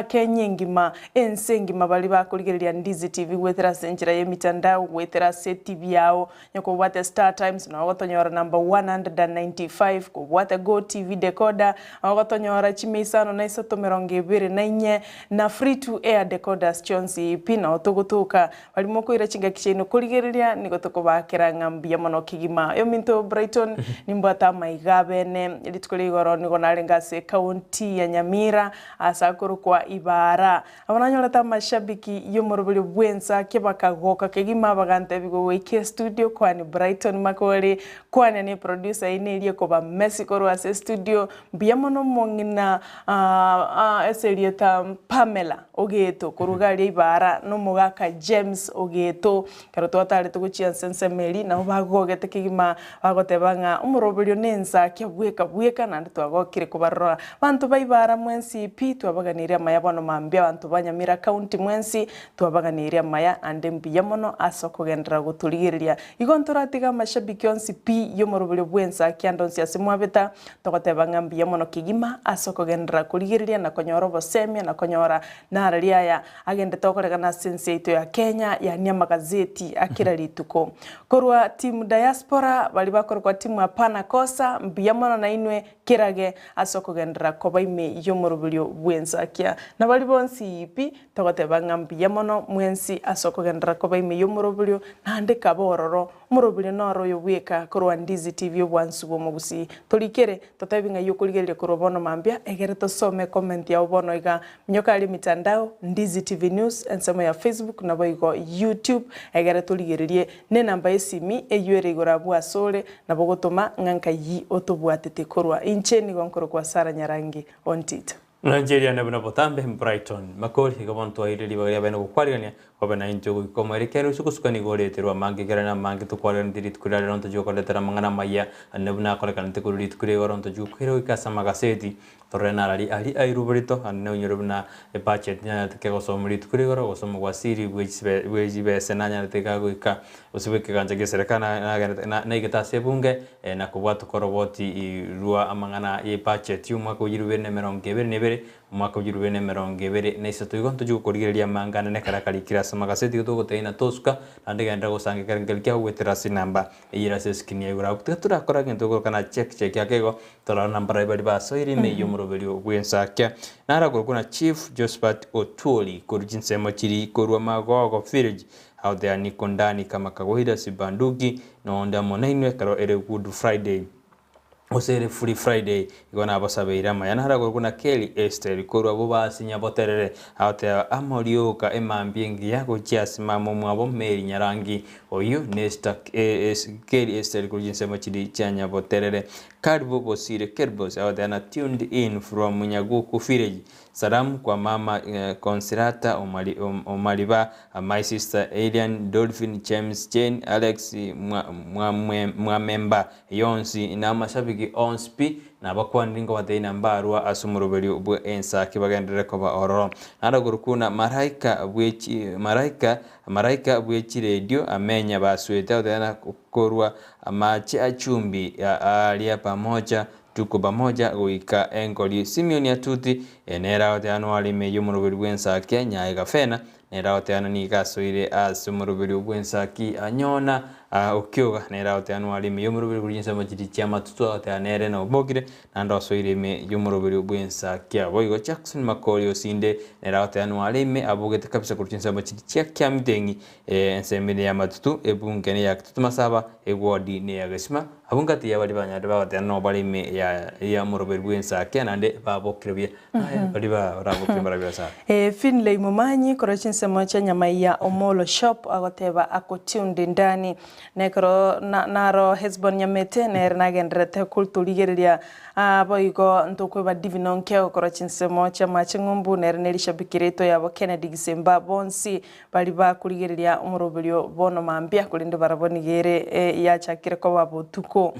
Kenya ngima ensengima bali bakurigereria Ndizi TV gwetera senjira ye mitandao gwetera TV yao nyako wate Star Times na watonyora number 195 ko wate Go TV decoder watonyora chimisano na isato meronge bere na inye na free to air decoders chonsi pina otogotoka bali moko ira chinga kicheno kurigereria nigotoko bakera ngambia mono kigima yo minto Brighton nimbata maigabene litukole goro nigo nalenga se county ya Nyamira asakuru kwa Ibara abananyora ta mashabiki yo morobele bwensa kebakagoka kegima bagante bigo weke studio kwani Brighton Makori kwani ni producer inelie ko ba Mexico ro ase studio biamono mongina eselieta Pamela ogeto kurugali Ibara no mugaka James ogeto karoto atale tuguchia sensemeli na bagogete kegima kigima bagotebanga umurobelio nensa kia bweka na twagokire kubarora bantu baibara mwensi pi twabaganiria maya bono mambia bantu banyamira county mwensi twabaganiria maya ande mbiya mono asoko gendera guturigiria igontoratiga mashabiki onsi pi yomorobelio bwensa kia ndonsi asimwabeta togotebanga mbiya mono kigima asoko gendera kurigiria na konyoro bosemia na konyora nararia ya agende tokoregana sense ito ya Kenya ya nia magazeti akira rituko korwa timu diaspora bali bakorwa timu apana kosa mbiya mono na inwe kirage asoko gendera kobaime yomorobelio bwensakia na bali bonsi ipi togotebanga mbiya mono mwensi asoko gendera kobaime yomorobelio na andika bororo morobelio noro yobweka korwa Ndizi TV obwansugo mugusi tolikere totabinga yokoligeria korobono mambia egere tosome comment ya obono iga mnyoka ali mitandao Ndizi TV News ensemo ya Facebook na boigo YouTube egere toligererie ne namba esimi eyuere igora bwa sole na bogotoma nganka yi otobwatete korwa incheni gonkoro kwa Sara Nyarangi Ontita Nigeria na buna botambe Brighton Makori gabonto aireli bagya bena gukwarigania obena injogo ikomerekero sukusukani goreterwa mangi gerana mangi to kwarana dirit kurara ronto joko letera mangana maya annabuna korekana te kurit kure goronto jukero ikasa magaseti torena ali airubrito anne nyorubna e budget nya te ko somrit kure goro gosomo wasiri wejibe senanya te kago ika usibeke kanja geserekana na igeta sebunge na kubwatu koroboti rua amangana e budget yuma ko yirubene merongebe nebere mwaka ujirubene merongebe na isato igonto juko korigeria mangana ne karakari kirasa magaseti to teina toska ande ganda go sange karengel kya weterasi namba ira seskini yura kutura kora ngento kana check yakego tora namba ibadi baso iri me yomorobelio bwensakia nara kuna Chief Josephat Otuli kurujinse machiri korwa magogo village out there ni kondani kama kawaida sibanduki no ndamo nainwe karo ere Good Friday osere Free Friday igona abasabeira mayana harago kuna Kelly Esther korwa bubasi nyaboterere out amorioka emambyengi yako chiasima momwabo meri nyarangi oyu nesta Kelly Esther kurujinse machiri chanya boterere karibu bosire kerbos out na tuned in from Nyaguku village. Salam kwa mama Consilata Omaliba, my sister Alien Dolphin James Jane Alex Mwamemba Yonsi na mashabiki onspi na bakwa ndingo wateina mbarua asumurubeli ubwe Ensakia bagendere ko ba ororo naragurukuna maraika bwechi radio amenya basweta udana korwa amachi achumbi alia pamoja tuko pamoja goika enkoli Simeon Atuti enera oteano alime yomurubeli bwensakia nyaiga fena nera oteano ni gasoire asumurubeli bwensakia anyona okyoga nera oteano alime yomurubeli bwensa majiri chama tuto oteanere na obogire nando soire me yomurubeli bwensakia boigo Jackson Makori osinde nera oteano alime abogete kabisa kurchinsa majiri chia mitengi ensemble ya matutu ebungene ya tutumasaba egwadi ne yagesima abungati ya bali banyade babatano bali me ya morobel bwensakia nande babokrebye bali ba rabokre marabya sa Finlay Mumanyi korochinse mocha nyama ya Omolo shop agoteba akotunde ndani nekro naro Hezbon nyamete nernagendrete kultuligeria boigo ntokwe ba divinonke korochinse mocha machingumbu nernelisha bikireto yabo Kennedy Gisemba bonsi bali ba kuligeria umurobelio bono mambia kulinde barabonigere ya chakire ko babotuko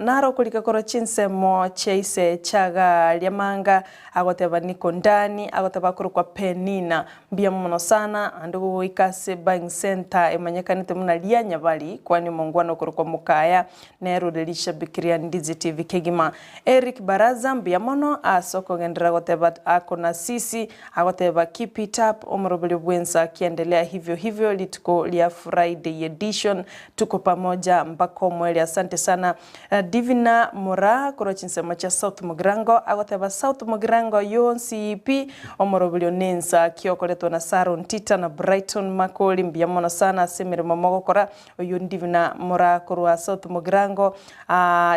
naro kulika korochinse mocha ise chaga lyamanga agoteba niko ndani agoteba kwa Penina mbia muno sana andugo ikase buying center emanyekanite muna lianya bali kwani mongwano kwa mukaya nero delisha bikiria Ndizi TV kegima Eric Baraza mbia mono asoko gendera goteba akona sisi agoteba keep it up omorobeli bwensa kiendelea hivyo lituko lia Friday edition tuko pamoja mbako mweli asante sana Divina Mora korochinse macha South Mugrango agoteba South Mugrango yonsi ipi omorobeli nensa kiokoleto na Ontita na Brighton Makori mbiyamona sana semire momogokora oyo Divina Mora korwa South Mugrango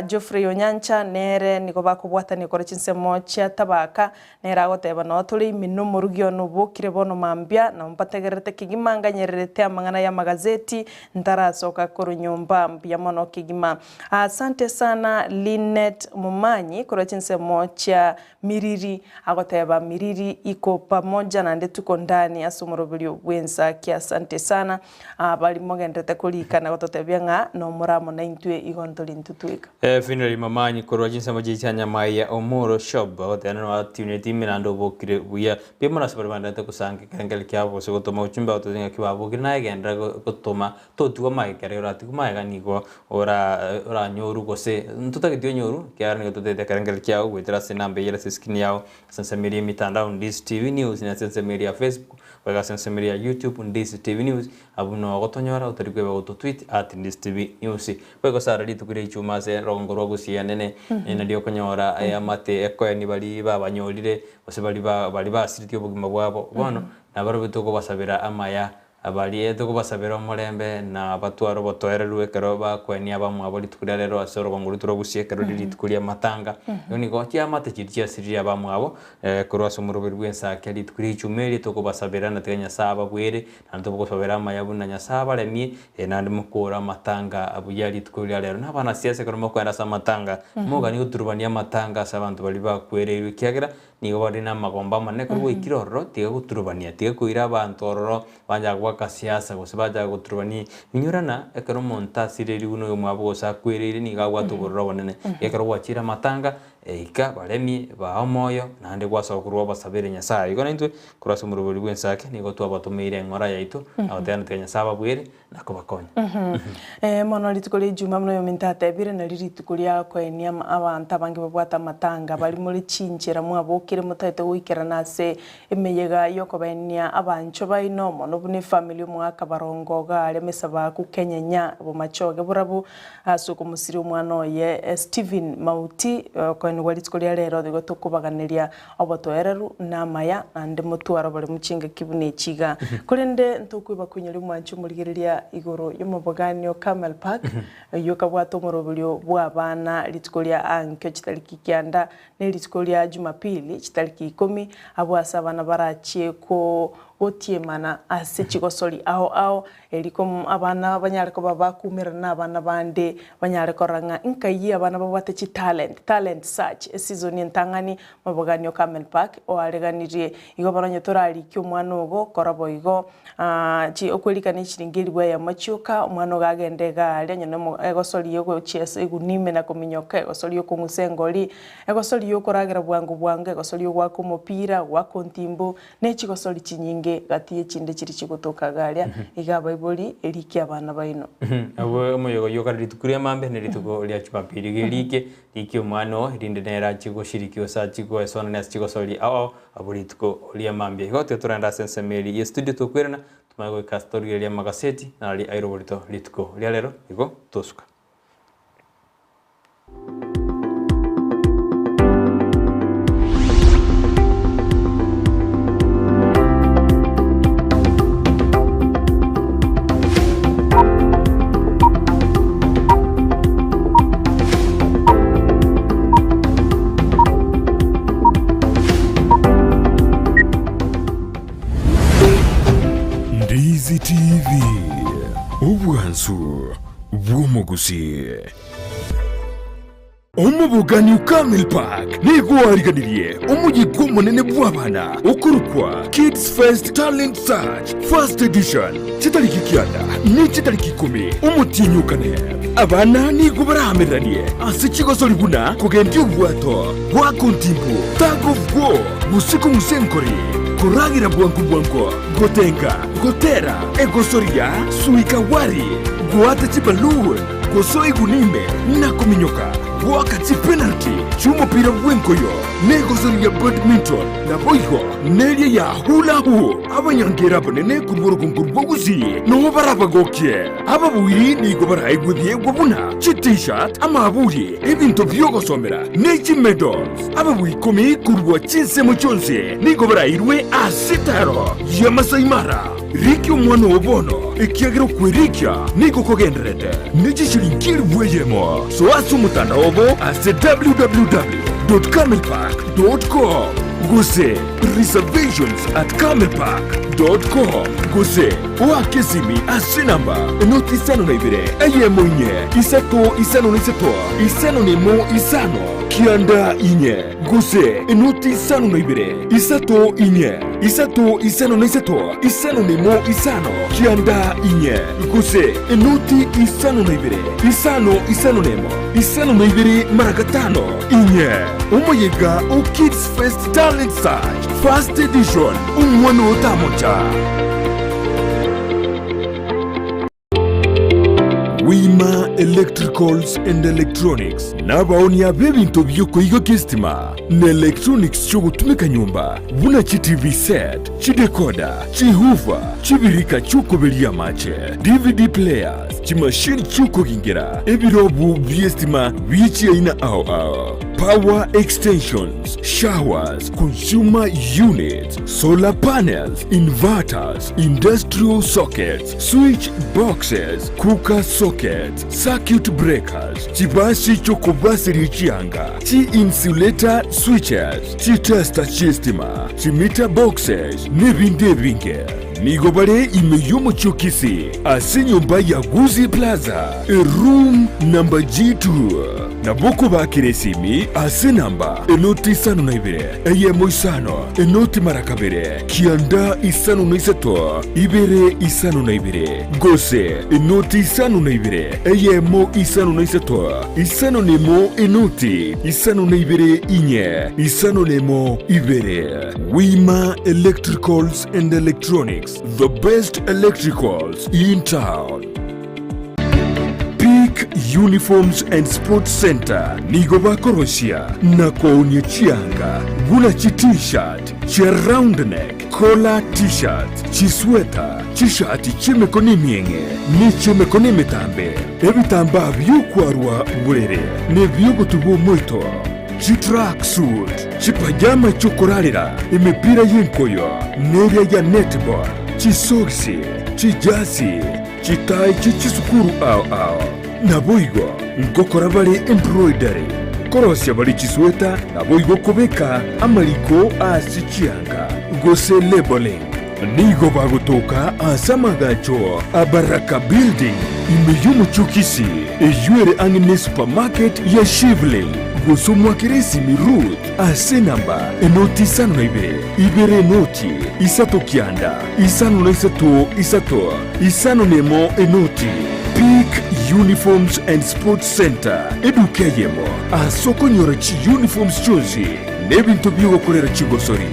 Geoffrey Onyancha nere niko bakubwata ni korochinse mocha tabaka nera goteba no tuli minu murugio nubukire bono mambia na mpategerete kigimanga nyerete amangana ya magazeti ndara soka koro nyumba mbiyamona kigima asante sana Linet Mumanyi korochinse mocha Miriri agoteba Miriri iko pamoja na ndetuko ndani asumurubiri Ensakia asante sana bali mogendete kulikana gototebia nga no muramo na intwe igonto lintutwika finally mamanyi korwa jinsa majichanya maya omoro shop otena no atunity minando bokire buya pemona sabarabanda ta kusange kangel kyabo se gotoma uchimba otozinga kibabo gina igenda gotoma totuwa mai kare ora tikuma ganigo ora nyoru gose ntutagityo nyoru kyarani gototete kangel kyabo wetera sinambe yela skin yao sensa media mitandao Ndizi TV News na sensa media Facebook wega sensa media YouTube Ndizi TV News abuno gotonyora utarikwe goto tweet @Ndizi TV News wega sara litukire ichuma se rongoro gusia nene ina dio konyora aya mate eko ni bali babanyolire bose bali basiriti obugima bwabo bono nabaro bitoko basabira amaya abali eto kubasabira omurembe na batwaro botoererwe kero bakwenia bamwe abali tukuria rero asoro banguru turogusie kero litukuria matanga yoni gochi amate chiria siria bamwe abo koro asomurubiri Ensakia litukuria chumeri to kubasabira na teganya saba bwere na to kubasabira mayabu na nyasaba lemie na ndimukora matanga abuya litukuria rero na bana siasa kero mokwenda sa matanga mogani guturubania matanga sabantu bali bakwererwe kiagira nigo bari na magomba maneko gwikiroro tiga guturubania tiga kuira abantu ororo banja gwaka siasa gose baja guturubani binyurana ekero monta sireri uno mwabo sa kwerere niga gwatugororo bonene ekero gwachira matanga ika baremi ba omoyo nande gwasokurwa basabire nyasaye igona intwe kurasa umuruburi Ensakia nigo twabatumire ngora yaitu awatena tenya saba bwere nako bakonya mono litukuri juma mno yomintate bire na liritukuria kwenia abantu abange babwata matanga bali muri chinjira mwabokire mutaite wikera nase emeyega yoko benia abancho baino mono bune family mwaka barongoga ale mesaba ku Kenyanya bo machoge burabu asuko musiri umwana oye Steven Mauti kwani walitukuria rero digo tukubaganiria obotoereru namaya ande mutwaro bali muchinga kibune chiga kurende ntukwiba kunyuri mwanchu murigiriria igoro yomuboganio Camel Park yokabwato murobulyo bwabana litukuria ankyo chitariki kyanda ne litukuria Jumapili chitariki 10 abwasabana barachie ko otiemana ase chigosori ao elikom abana banyareko babakumira na abana bande banyareko ranga inkayi abana babate chi talent search season entangani maboganio Camel Park o aleganirie igo baronye torali kyo mwana ogo korabo igo chi okwelika ni chiringiri bwa ya machuka umwana gagendega ali nyone egosori yogo chiese igunime na kominyoka egosori yoko musengori egosori yoko ragira bwangu egosori yoko kumopira wako ntimbo ne chigosori chinyingi gatiye chinde chiri chigutoka galia iga Bible eliki abana baino abo moyogo yoka litukuria mambe ne litugo lya Jumapili gelike liki umano rinde nera chigo shiriki osa chigo esona ne chigo soli abo litugo lya mambe gote turanda sense meli studio tukwerana tumago kastori lya magaseti na ali aeroborito litugo lya lero igo tosuka Ndizi TV Ubwansu bw'omugusi Omubugani Camel Park nigo wariganirie omugiko munene bw'abana okurukwa Kids First Talent Search First Edition chitariki kyanda ni chitariki 10 umutinyukane abana nigo barahamiranie ase chigosori buna kugendia ubwato bwakontimbu tag of war busiku musenkori kuragira bwangu gotenga gotera egosoria suikawari guata chibalun gosoi gunime na kuminyoka wakati penalty chumupira bwenkoyo negosoria badminton na boigo neria ya hula hu abanyangera bonene kuburugungurwa guzi no barabagokie ababuiri nigo baraigwithie gwabuna t-shirt amaburi ebinto byogosomera nechi medals ababui 10 kurwa chinsemo chonse nigo barairwe asitaro ya Masai Mara Riki umwana wobono ikiagiro kwirikia niko kogenderete nijishirinkiri bweyemo so asu mutanda obo ase www.camelpark.com guse reservations at camelpark.com guse wakesimi asinamba enoti isano na ibere eye moinye isato isano na isato isano ni mo isano kianda inye guse enoti isano na ibere isato inye isato isano na isato isano ni mo isano kianda inye guse enoti isano na ibere isano nemo isano na ibere maragatano inye umoyega o Kids Fest Talent Search First Edition umwano tamocha Wima Electricals and Electronics nabaoni ya bebinto byoko igo kistima na electronics cyo gutumika nyumba buna chi TV set chi decoder chi hoover chi birika cyuko belia mache DVD players chi machine cyuko gingira ebirobu byestima bichi aina ao power extensions, showers, consumer units, solar panels, inverters, industrial sockets, switch boxes, cooker sockets, circuit breakers, chibasi chokobasi richianga, chi insulator switches, chi tester systema, chi meter boxes, nebinde binge. Nigobare imeyumo chokisi, asinyumba ya Guzi Plaza, room number G2. Naboko bakiresimi ase namba enoti isano na ibere eyemo isano enoti marakabere kianda isano na isato ibere isano na ibere gose enoti isano na ibere eyemo isano na isato isano nemo enoti isano na ibere inye isano nemo ibere. Wima Electricals and Electronics, the best electricals in town. Uniforms and Sports Center nigo bakoroshia na koonye chianga guna chi t-shirt chi round neck collar t-shirt chi sweater chi shati chi mekoni mienge ni chi mekoni metambe ebitamba byukwarwa burere ne byogotubo moito chi track suit chi pajama chokorarira imipira y'inkoyo n'erya ya netball chi soksi chi jasi chi tai chi sukuru ao naboigo ngokora bali embroidery korosya bali chisweta naboigo kubeka amaliko asichianga gose labeling nigo bagutoka asamagacho abaraka building imeyumu chukisi eyuere angine supermarket ya Shivling gosomwa kiresi mirut ase namba enoti isano na ibere enoti isato kianda isano na isato isano nemo enoti. Peak Uniforms and Sports Center edukeyemo asoko nyora chi uniforms chozi nebinto byogo korera chigosori.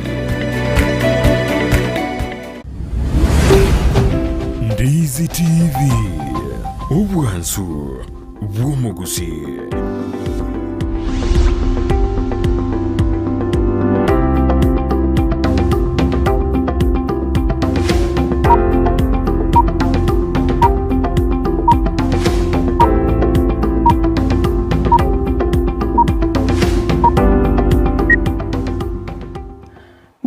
Ndizi TV ubwansu bw'umuguzi.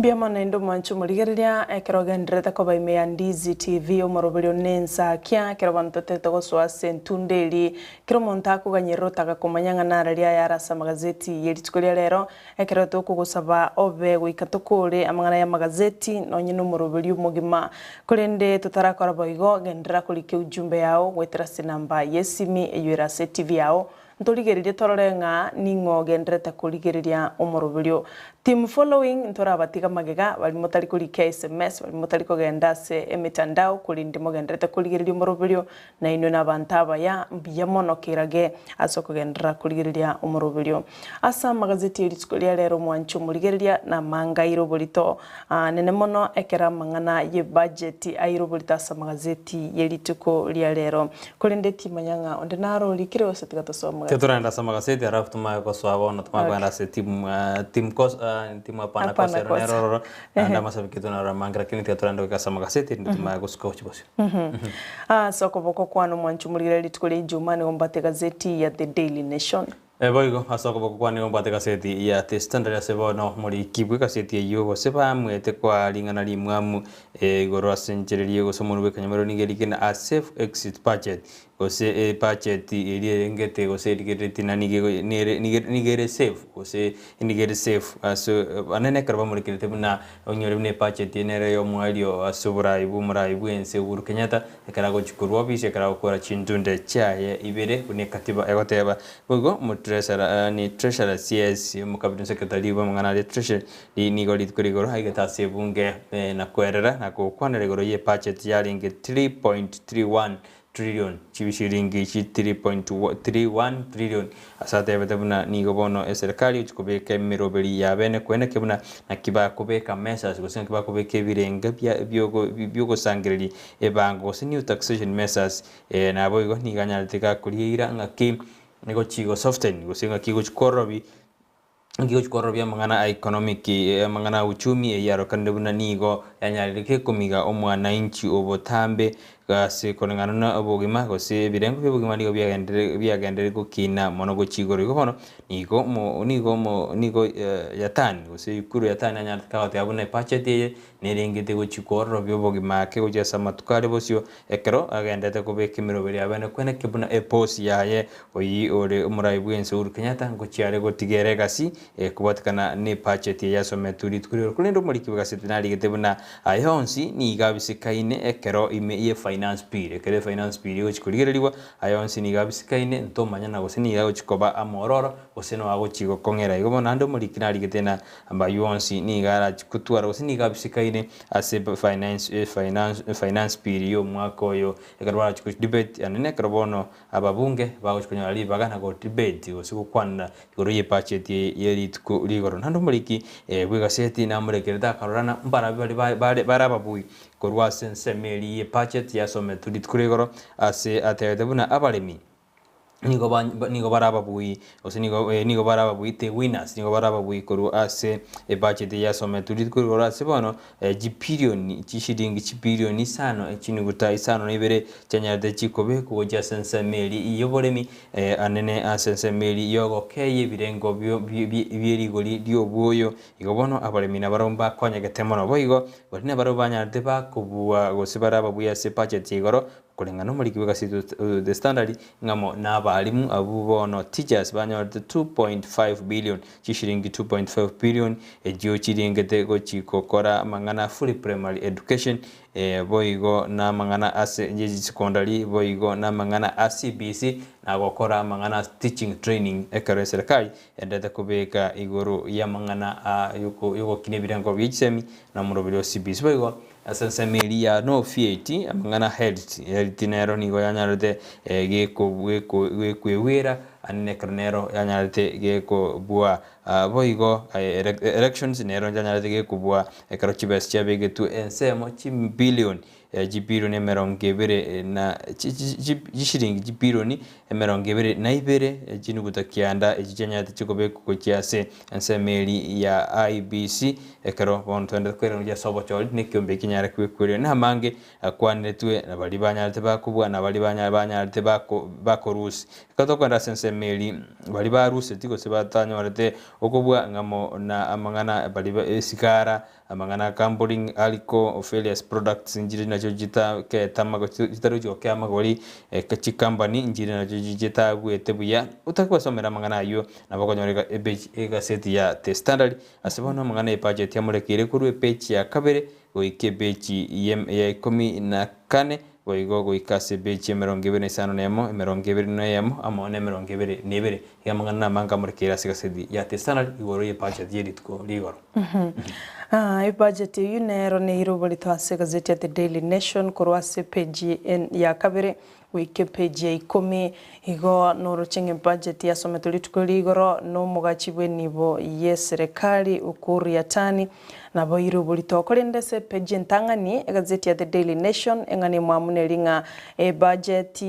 Biamana ndo mwanchu muligereria ekerogendreta ko baime Ndizi TV omorobelio Ensakia kero bantote to goswa sentundeli kero monta ko ganyero taka komanyanga nararia yarasa magazeti yeritukolia lero ekero to kugusaba obe gwikatokore amangana ya magazeti nonye no morobelio mugima kolende tutarakora boigo gendra kulike ujumbe yao wetrase namba yesimi eyura TV yao ntoligereria tororenga ningo gendreta kuligereria omorobelio team following ntora batiga magega bali motari kuri SMS bali motari kugenda se emitandao kulindi mogendreta kuligereria omorobelio na ino na bantaba ya biyamono kirage asoko gendra kuligereria omorobelio asa magazeti eritukolia lero mwanchu muligereria na manga irobolito nene mono ekera mangana ye budget airobolita asa magazeti yerituko lia lero kulinde timanyanga ondenaro likire osetiga tosoma Teturanda sama magazeti arafu tuma ko swabona tuma kwenda se team kos team apana ko serero anda masabi kitu na ramangra kini teturanda ko sama magazeti tuma ko skochi bosi soko boko kwano mwanchumulira litukole Jumane ombate gazeti ya The Daily Nation. Boigo asoko boko kwani ombate gazeti ya The Standard ya sebono muri kibwe gazeti ya yugo seba mwete kwa lingana limwamu goro asenchererie go somonu be kanyamero ningelikena a safe exit budget gose budget iri ngete gose digete na nigere save gose nigere save aso anene karba mulikirete buna onyore bune budget nere yo mwalio asubura ibu ense Uhuru Kenyatta ekara go chikurwa bise ekara gukora chindunde chaye ibere bune katiba egoteba bogo mu treasurer CS mu cabinet secretary bo mangana de treasury ni goli kurigoro haigeta sebunge na kwerera na kukwanere goro ye budget yaringe 3.31 trillion chibishiringi chi 3.31 trillion asate betabuna ni gobono serikali uchikubeka mirobeli ya bene kwene kebuna na kiba kubeka measures gosen kiba kubeka birenga byogo sangirili ebango se new taxation measures na boygo ni ganyaltika kulira ngaki nego chigo soften gosenga kigo chikorobi ngiyo mangana economic mangana uchumi yaro kandebuna nigo yanyalike kumiga omwana inchi obotambe gase konengana na obogima gose birengo byobogima nigo byagendere gukina mono gochigoro igono nigo yatani gose ikuru yatani anyalika hote abune pachete nerengete gochikoro byobogima ke gojasa matukare bosyo ekero agendete kubeka miroberi abane kwene kebuna eposi yaye oyi ore umurayibwense Uhuru Kenyatta ngochiare gotigere gasi kubatikana ne pachete yasome turi tukuri kulendo muri kibagase tinari getebuna ayonsi ni gabisikaine ekero ime ye finance bill ekere finance bill yo chikurigeriwa ayonsi ni gabisikaine ntomanya na gose ni yago chikoba amororo gose no ago chigo kongera igo nando muri kinari getena amba yonsi ni gara chikutwara gose ni gabisikaine ase finance bill yo mwako yo ekarwa chiku debate anene karbono ababunge bago chikonya ali bagana go debate gose kukwana igoro ye pachete ye ligoro nando muliki bwegaseti na murekereda karorana mbara barababui korwa sense meli budget yasome tuditkuregoro ase atedebuna abalemi nigo barababui ose nigo barababui te winners nigo barababui koru ase budget yasome tuditkuregoro ase bono gipirioni chishiringi chipirioni isano echiniguta isano nibere chanyade chikobe kuja sense meli iyoboremi anene asense meli yogo keye birengo byerigoli diobuyo igobono abalemi na baromba kwanya getemono boigo barine barobanya deba kubua gose barababui ase budget igoro kulengana muri kibuga situ the standard ngamo n'abalimu abubono teachers banyorte 2.5 billion chishiringi 2.5 billion ejo chiringete go chikokora mangana fully primary education boigo na mangana ase njeji secondary boigo na mangana ACBC na gokora mangana teaching training ekare serikali endete kubeka igoro ya mangana yuko kinebirango bicemi na murobiro CBC boigo asense meli ya no fiati amangana health nero nigo yanyarete gekwewera anne karnero yanyarete geko bua boigo elections nero yanyarete geko bua ekaro chibes chabege tu ensemo chim billion gipiro ne merongevere na gishiringi gipiro ni merongevere na ibere jinuguta kianda ejijanyate chikobe kukiase ensemeli ya IBC ekero bontende kwera ya sobo choli ne kyombe kinyara kwekwere na mange akwanetwe na bali banyarte bakubwa na bali banyarte bakorusi katokwenda ensemeli bali barusi tiko sebatanyorete okubwa ngamo na amangana bali sikara amangana gambling aliko Ophelia's products injiri nacho jita ke tamago jitarujo ke amagori kachi company injiri nacho jita gwete buya utakwa somera amangana yo nabakonyoreka egaseti ya the standard asibona amangana budget ya murekire kuri page ya kabere oike page ya 14 boigo goikase page ya 25 nemo 25 amone 22 yamangana manga murekire asigaseti ya the standard igoro ye budget yeritko ligoro budget yunero ne irobali twase gazeti ya The Daily Nation korwase page ya kabere wike page ya 10 igo noro chenge budget ya sometuli tukoligoro no mugachibwe nibo ye serikali ukuri ya tani nabo irobali tokorendese page ntangani gazeti ya The Daily Nation engani mwamune linga budget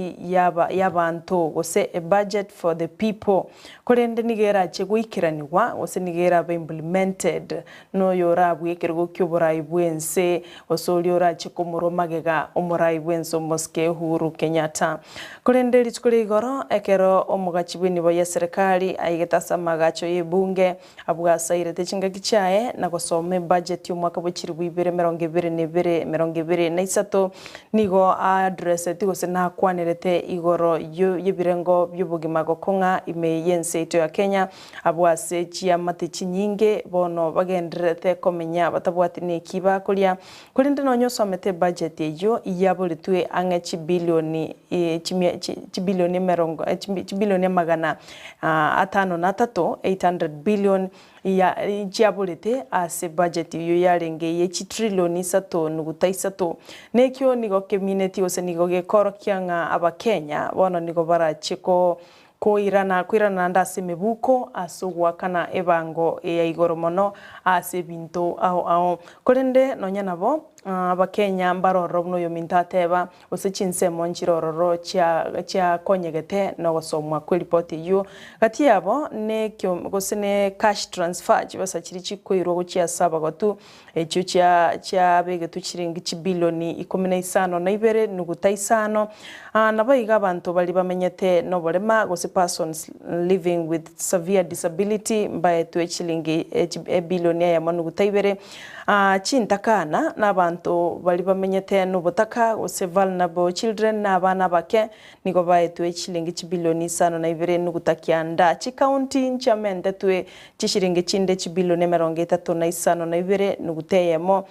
yabantu gose budget for the people korende nigera chegwikiraniwa gose nigera ba implemented no yora bwekero kyoburayi bwense osoli ora chikomoro magega omorayi bwense moske Uhuru Kenyatta Kenyatta kurende litukuri igoro ekero omugachibini bo ya serikali aigetasa magacho y'ebunge abwasaire techinga kichae na gosome budget y'umwaka bw'ikiri 2022 nigo address tigose na kwanirete igoro y'ebirengo by'ubugima gokonga ime yense ito ya Kenya abwase chiamatichi nyinge bono bagenderete komenya batabwati ne kiba kulia kurinde no nyosomete budget ejo yaburitwe ange chibilioni chibilioni magana 503 800 billion ya chiabulite ase budget yo yarenge ye trillion 3.3 nekyo nigo community ose nigo gekoro kyanga abakenya bono nigo barachiko kwirana ndase mebuko asugwa kana ebango ya igoro mono ase binto aho kurende nonya nabo abakenya mbaroro no yo mintateba ose chinsemo nchirororo cha konyegete no gosomwa ku report yo gati yabo ne kyo gosene cash transfer chibasa chiri chikwirwa guchya saba gotu echo cha bege tuchiringi chibilioni 15 na ibere nugutaisano nabayiga abantu bali bamenyete no bolema gose persons living with severe disability mbaye tu chilingi bilioni ya manugutaibere chintakana n'abantu bali bamenyete n'ubutaka gose vulnerable children n'abana bake nigo bayetu echilingi chibilioni 5 n'ugutakyanda chikaunti nchamende twe chishiringi chinde chibilioni 35 n'uguteyemo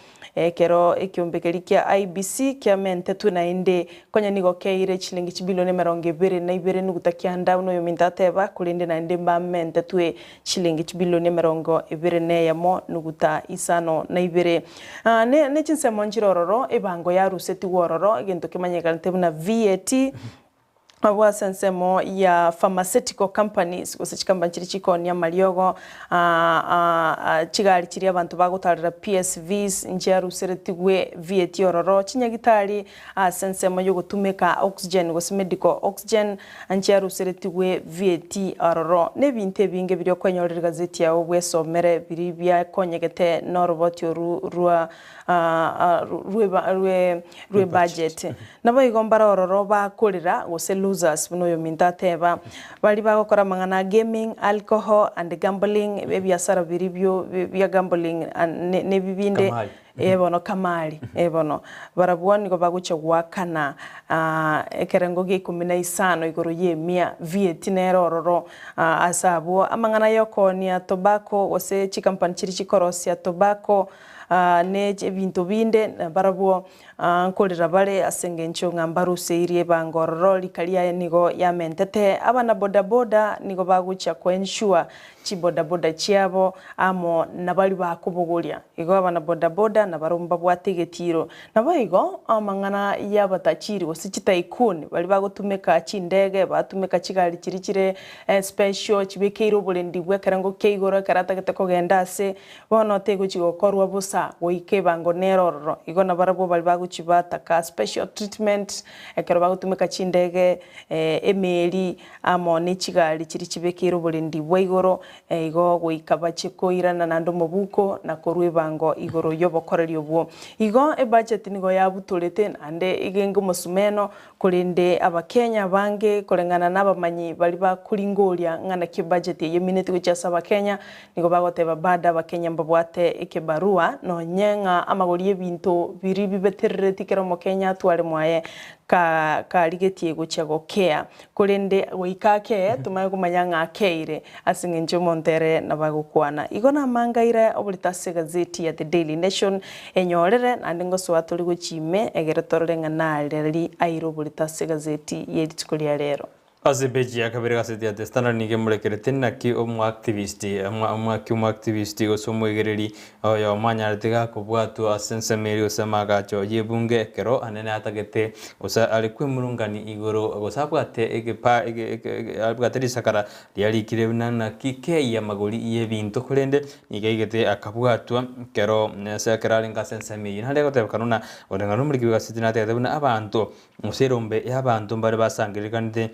kero ekyombekeri kya IBC kyamente tunainde konya nigo keire chilingi chibilioni 22 n'ugutakyanda no yomintateba kulinde nainde mbamente twe chilingi chibilioni 24 n'uguta isano na ibere ne chinsemo njirororo ebango ya ruseti wororo gento kemanyekanite na VAT abwa sensemo ya pharmaceutical companies gose chikamba chiri chikonya maliogo chigali chiri abantu bagutarira PSVs njaru seretigwe VAT ororo chinyagitari sensemo yo gutumeka oxygen gose medical oxygen njaru seretigwe VAT ororo nebinte binge biri okwenyorera gazeti ya obwesomere biri bya konyegete no robot rua rwe budget nabo igombara ororo bakurira gose losers buno yo mintateba bali bagokora mangana gaming alcohol and gambling ebyasara biribyo bya gambling ne bibinde ebono kamali ebono barabwani go baguche gwakana ekerengo ge 15 igoro yemia VAT nerororo asabo amangana yokonia tobacco ose chikampani chiri chikorosia tobacco ne bintu binde barabwo nkolera bale asengencho ngambaruse irie bangororo likalia nigo yamentete abana boda nigo bagucha ko ensure chiboda chiabo amo nabali bakubugulia igo abana boda na barumba bwategetiro nabo igo amangana yabatachiri osichita ikuni bali bagutumeka chindege batumeka chigali chirikire special chibekeiro bulendi bwekerango keigoro karata geteko gendase bono tego chigokorwa busa goike bango neroro igo nabarabo bali baguchibata ka special treatment ekero bagutumeka chindege emeli amo ni chigali chiri chibekeiro bulendi bweigoro igo goikaba chikoirana nando mubuko na korwe bango igoro yobokorerio bwo igo budget nigo yabuturete ande igenge musumeno kulinde abakenya bange kolengana n'abamanyi bali bakulingoria ngana ki budget ye minute guchasa abakenya nigo bagoteba bada abakenya mbabwate ekebarua no nyenga amagori ebinto biri bibeterere tikero mu Kenya twale mwaye ka ligetie guchago care kulinde goikake tumaye kumanyanga akeire asingenjo montere na bagukwana igona mangaire obulitase gazeti ya The Daily Nation enyorere nandingo swatuli guchime egeretorere nganali airo bulitase gazeti yeditukulia lero Azebeji akabere gazeti ya The Standard nige murekerete naki umwaktivisti osomwegereri oyo manyaretiga kubwatu asensemeri osamagacho yebunge kero anene atagete osa alikwe murungani igoro gosabwate albwateri sakara yali kirebuna naki ke ya magori yebinto kurende nigeigete akabwatwa kero sakarali ngasensemeri hande gotekanuna odengano muri gazeti nategete buna abantu muserombe y'abantu mbare basangirikanite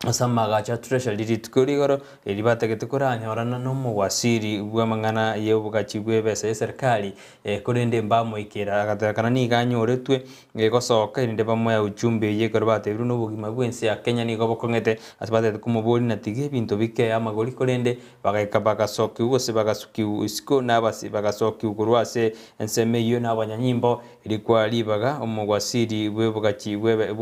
asamaga treasure liritukuri goro elibatagete kuranyorana no mugwasiri bwamangana yebugachi bwebesa ya serikali kurinde mbamo ikira agatakana ni ganyoretwe gosoka inde bamwe uchumbe ye korbate biru no bugima bwense ya Kenya ni gobo kongete asbate kumuboli na tige bintu bike amagori kurinde bagaika bagasoki ugose bagasuki isiko nabasi bagasoki ukurwase enseme yo nabanyanyimbo ilikuwa libaga umugwasiri bwebugachi bwebe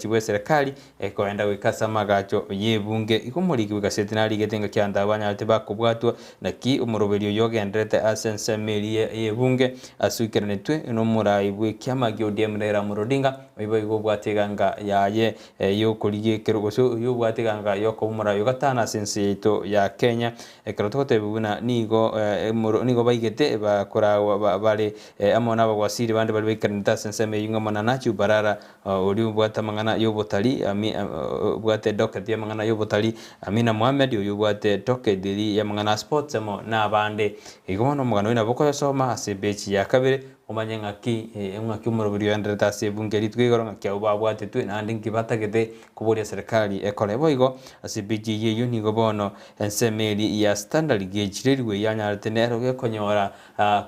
bwe serikali koenda wikasa maga yebunge ikumuriki bikasete nari getenga kyanda abanyate bakubwatwa naki umuroberio yogendrete asensemerie yebunge asukiranetwe no murai bwe kyamagyo demrera murodinga bibo bwateganga yaye yo kuriye kerogoso yo bwateganga yo ko murai gatana sensito ya Kenya kerotote buna nigo baigete bakora bale amona bagwasiri bande bali bekanita senseme yunga mananachu barara uri bwatamangana yo botali bwate docket ya mangana yobotali Amina Mohamed uyu bwate docket diri ya mangana sports mo na bande igono mugano ina boko yosoma asebechi ya kabere umanye ngaki umurubiri yandreta sebungeri twigoro ngakya ubabwate twe nandi nkibatagete kuboria serikali ekole boigo asebechi yeyo nigo bono ensemeri ya standard gauge ririwe yanyaretenero gekonyora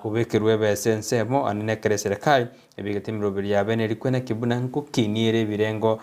kubekerwe besensemo anenekere serikali ebigetimurubiri ya bene rikwena kibuna nkukinire birengo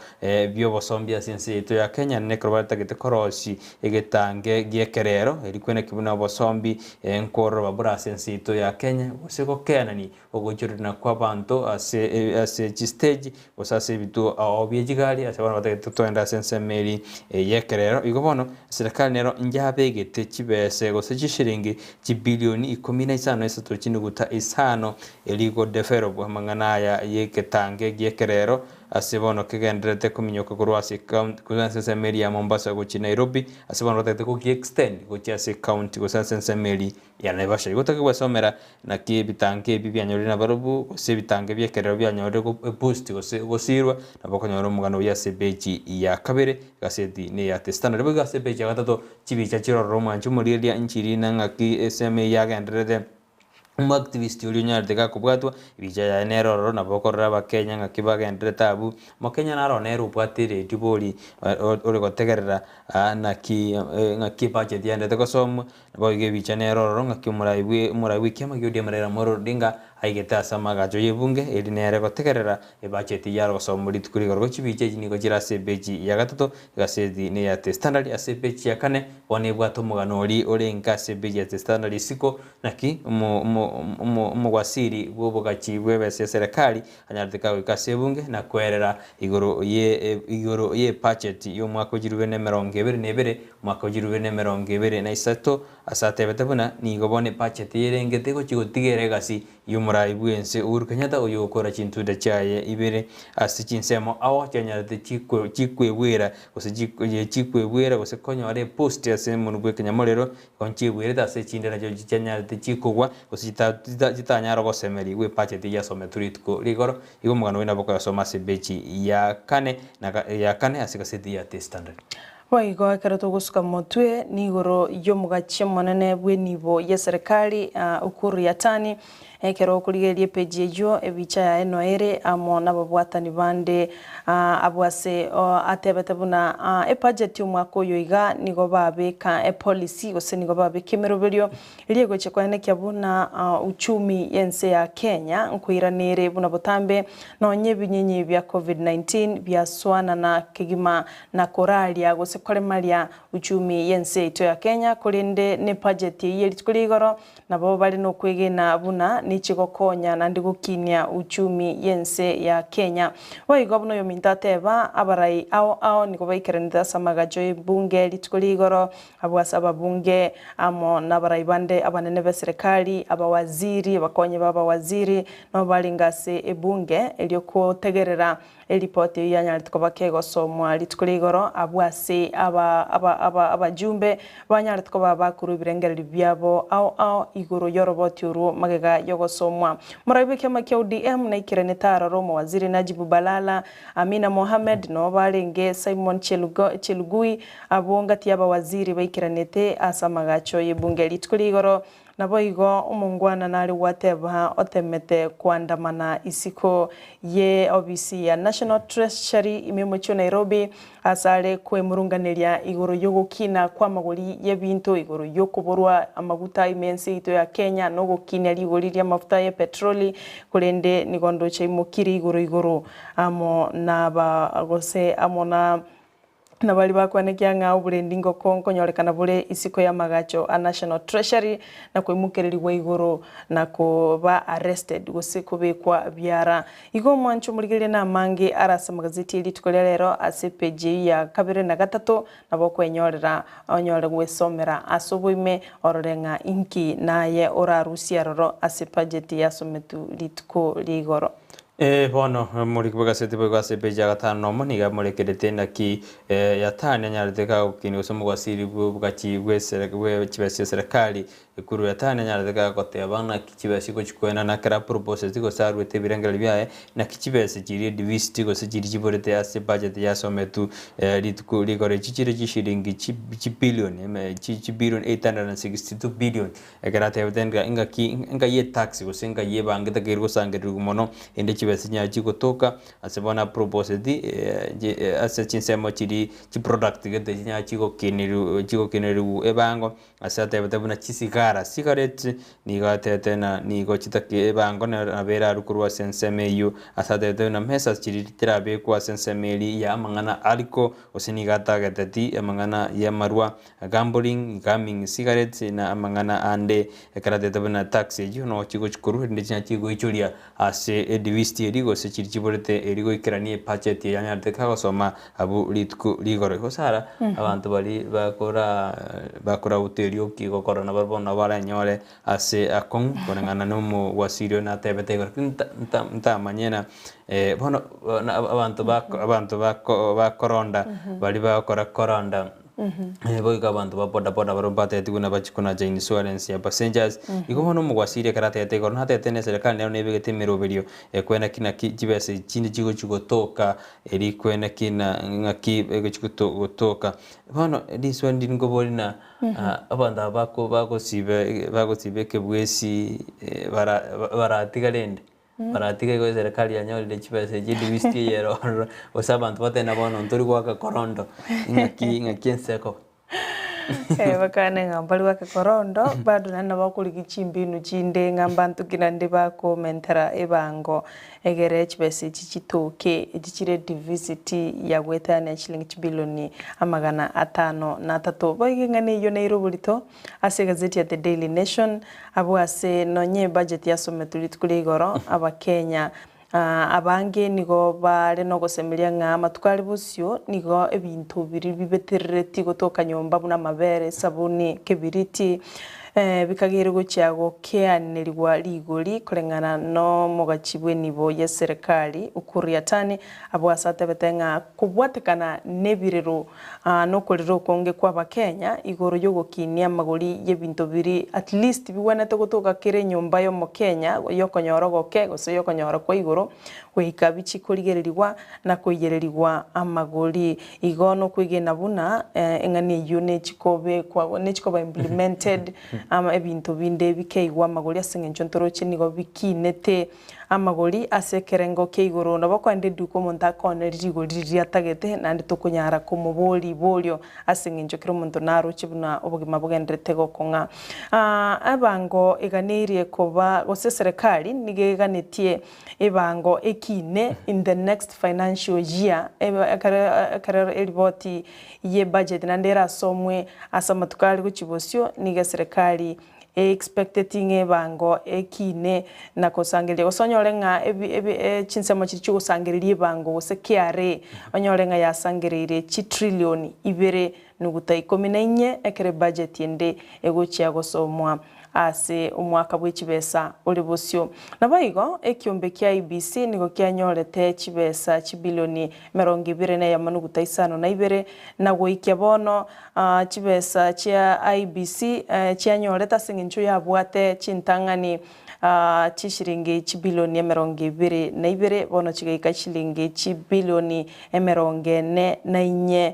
byobosombia sensito ya Kenya nekrobata gete korosi egetange giekerero erikwena kibuna bosombi nkoro babura sensito ya Kenya usiko kenani ogojurina kwa bantu ase stage osase bitu obyejigali ase bana batagete toenda sensemeri yekerero igobono serikali nero njabegete kibese gose cishiringi kibilioni 15 esatu chinuguta isano eligo defero bwamangana yeketange giekerero asibono kigendrete kuminyoka kurwasi kusanse meri ya Mombasa guchi Nairobi asibono rotete ku extend guchi ase county kusanse meri ya Naivasha igotake gwasomera na kibitange bibyanyorina barubu gose bitange byekerero byanyore ku boost gosirwa nabokonyoro mugano ya sebeji ya kabere gasedi ne ya testana rebo gasebeji gatatu kibicha kiroro manchu muri ya inchiri nangaki SM ya gendrete activist uri nyartega kubwatwa ibija ya neroro nabokorra bakenya ngakibagendre tabu mokenya naro neru bwatire tiboli uri gotegerera ngaki budget yandete kosom naboige bicha neroro ngakimuraiwe kyamagyo marera moro dinga aigeta samagajo yebunge eri nere gotegerera budget yaro kosomuri tukuri gorgo chibiche ni gojira sebeji ya gatatu gasedi ne ya standard ya sebeji ya kane wone bwato muganori uri nka sebeji ya standard siko naki umugwasiri bwobogachi bwebese serikali anyarteka wikasebunge na kwerera igoro ye budget yo mwaka ujirwe ne 2022 mwaka ujirwe ne 2023 asatebetebuna ni gobone budget yerengete ko chigotigere gasi yumurai bwense Uhuru Kenyatta uyu ukora kintu da cyaye ibere asikinsemo aho cyanyarate chikwewera gose chikwewera gose konyore post ya semu rwe Kenyamorero konchibwere da se chindera cyo cyanyarate chikugwa gose gitanyaro gosemeri we budget ya someturitko rigoro igo mugano wina boko yasoma sebechi ya kane asikasedi ya standard waigo kerato gusuka motwe nigoro yo mugache monene bwe nibo ya serikali ukuru yatani ekero kurigerie page yo ebicha ya enoere amo nababwatani bande abwase atebetabuna budget yo mwako yo iga nigo babeka policy gose nigo babeka meroberio iliego chekwene kyabuna uchumi yense ya Kenya nkuiranire buna botambe nonye binyenye bya COVID-19 bya swana na kigima na koralia gose kole malia uchumi yense ito ya Kenya kulinde ne budget yeri tukuligoro nabo bali no kwegena buna nichigokonya nandi gukinia uchumi yense ya Kenya waigo buno yo mintateba abarai ao niko baikerenida samagajo bunge litukuligoro abwasaba bunge amo nabarai bande abanene be serikali abawaziri abakonye baba waziri no balingase ebunge elioko tegerera elipoti yanyarituko bakego somwa litukuligoro abwase abajumbe banyarituko babakuru birengereri byabo ao igoro yoroboti uru magega yogosomwa murabe kema kya ODM na ikirene tararo mu waziri Najibu Balala Amina Mohamed no balenge Simon Chelugui abongati aba waziri baikiranete asamagacho yebunge litukuligoro nabo igo omongwana nari wateba otemete kuandamana isiko ye obisi ya National Treasury imemocho Nairobi asare kwemurunganiria igoro yogukina kwa maguri y'ebintu igoro yokuborwa amaguta imensi ito ya Kenya no gukina ligori ya mafuta ya petroli kurende nigondo chaimukiri igoro amo naba gose amona nabali bakwanekia nga oburendingo konko nyorekana bure isiko ya magacho a National Treasury na kwimukererwa igoro na kuba arrested gose kubekwa byara igo mwancho murigire na mange arasa magazeti eli tukolelero ase page ya kabere na gatatu nabo kwenyorera onyore gwesomera asoboime ororenga inki naye orarusia roro ase budget ya sometu litko ligoro bono muri kubagasete bwase beja gatano moniga murekerete naki yatane nyareteka ukini usomo gwasiri bwaki bwe kibasi serikali ikuru yatane nyareteka kote abana kibasi ko chikwena na kara propose tiko sarwete birengera byaye na kibasi kiri divist ko sijiri kiborete ase budget ya sometu litku ligore chichire chishiringi chi billion billion 862 billion egarate yatenga inga ye tax ko senga ye bangita kirgo sangeru mono ende besinya chikotoka asebona propose di ase chinsemo chiri chi product gete nya chiko kineru ebango asate betebuna chisigara cigarette ni gatete na ni gochitake ebango na bera rukurwa sensemeyu asate betebuna mesa chiri tirabe kwa sensemeli ya mangana aliko osini gata gatati mangana ya marwa gambling gaming cigarette na mangana ande ekarate betebuna tax no chiko chikuru ndi nya chiko ichulia ase divist erigo se chirichiborete erigo ikiranie budget ya nyarte kagosoma abu litku ligoro hosara abantu bali bakora uterio kigokora na babona baranyore ase akon konengana no mu wasirio na tebete nta manyena bono abantu bakoronda bali bakora koronda boiga abantu bapoda barombate tiguna bachikuna ja insurance ya passengers ikomono mugwasire karate yate korona tete ne serikali nayo nebegete meroberio kwena kina kibese chindi chigo toka eri kwena kina ngaki gotoka bono this one didn't go bolina abanda bako sibe kebwesi baratigalende baratiga ko serikali yanyorire chibese jidiviste yero osabantu batena bono ntori gwaka korondo ingaki enseko bakane ngambali wake korondo bado nana bakuliki chimbinu chinde ngambantu kinande bako mentera ebango egere chibese chichitoke echichire diversity ya gwetana shilingi bilioni 503 bagingane yo Nairobi lito ase gazeti ya The Daily Nation abo ase nonye budget ya sometuli tukuligoro aba Kenya abange nigo bare no gosemelia nga matukali busyo nigo ebintu biri bibeterereti gotoka nyomba buna mabere sabuni kebiriti bikagire gochago keanirwa ligori kurengana no mogachibwe nibo ya serikali ukuriatani abo asate betenga kubwatekana nebirero no kolero konge kwa bakenya igoro yogo kinia magori yebintu biri at least biwana to gotoka kire nyomba yo mo Kenya yokonyoro ke gose yokonyoro kwa igoro weikabichi kurigererwa na kuyigererwa amagori igono kwigena buna engani yune chikobe kwa ne chikoba implemented ebintu binde bikeigwa amagori asengencho ntoroche nigo bikinete amagori asekerengo keigoro nabakwande duko monta kone rigori riatagete nandi tokunyara kumuboli bolyo asengencho kiro muntu naro chibuna obugima bugendrete gokonga abango eganirie koba gose serikali nigeganetie ebango ekine in the next financial year akara eliboti ye budget nandera somwe asamatukali kuchibosyo niga serikali expecting ebango ekine na kosangelia osonyorenga chinsemo chichu kosangelia ebango gose kiare onyorenga ya sangerire chi trillion ibere nuguta 14 ekere budget yende egochia gosomwa ase umwaka bw'ikibesa uri busyo nabayigo ekyombe kya IBC nigo kyanyorete kibesa chibilioni 20 ya manuguta 52 na goikya bono kibesa kya IBC kyanyoreta singincho yabwate chintangani chishiringi chibilioni 22 bono chigaika chilingi chibilioni 44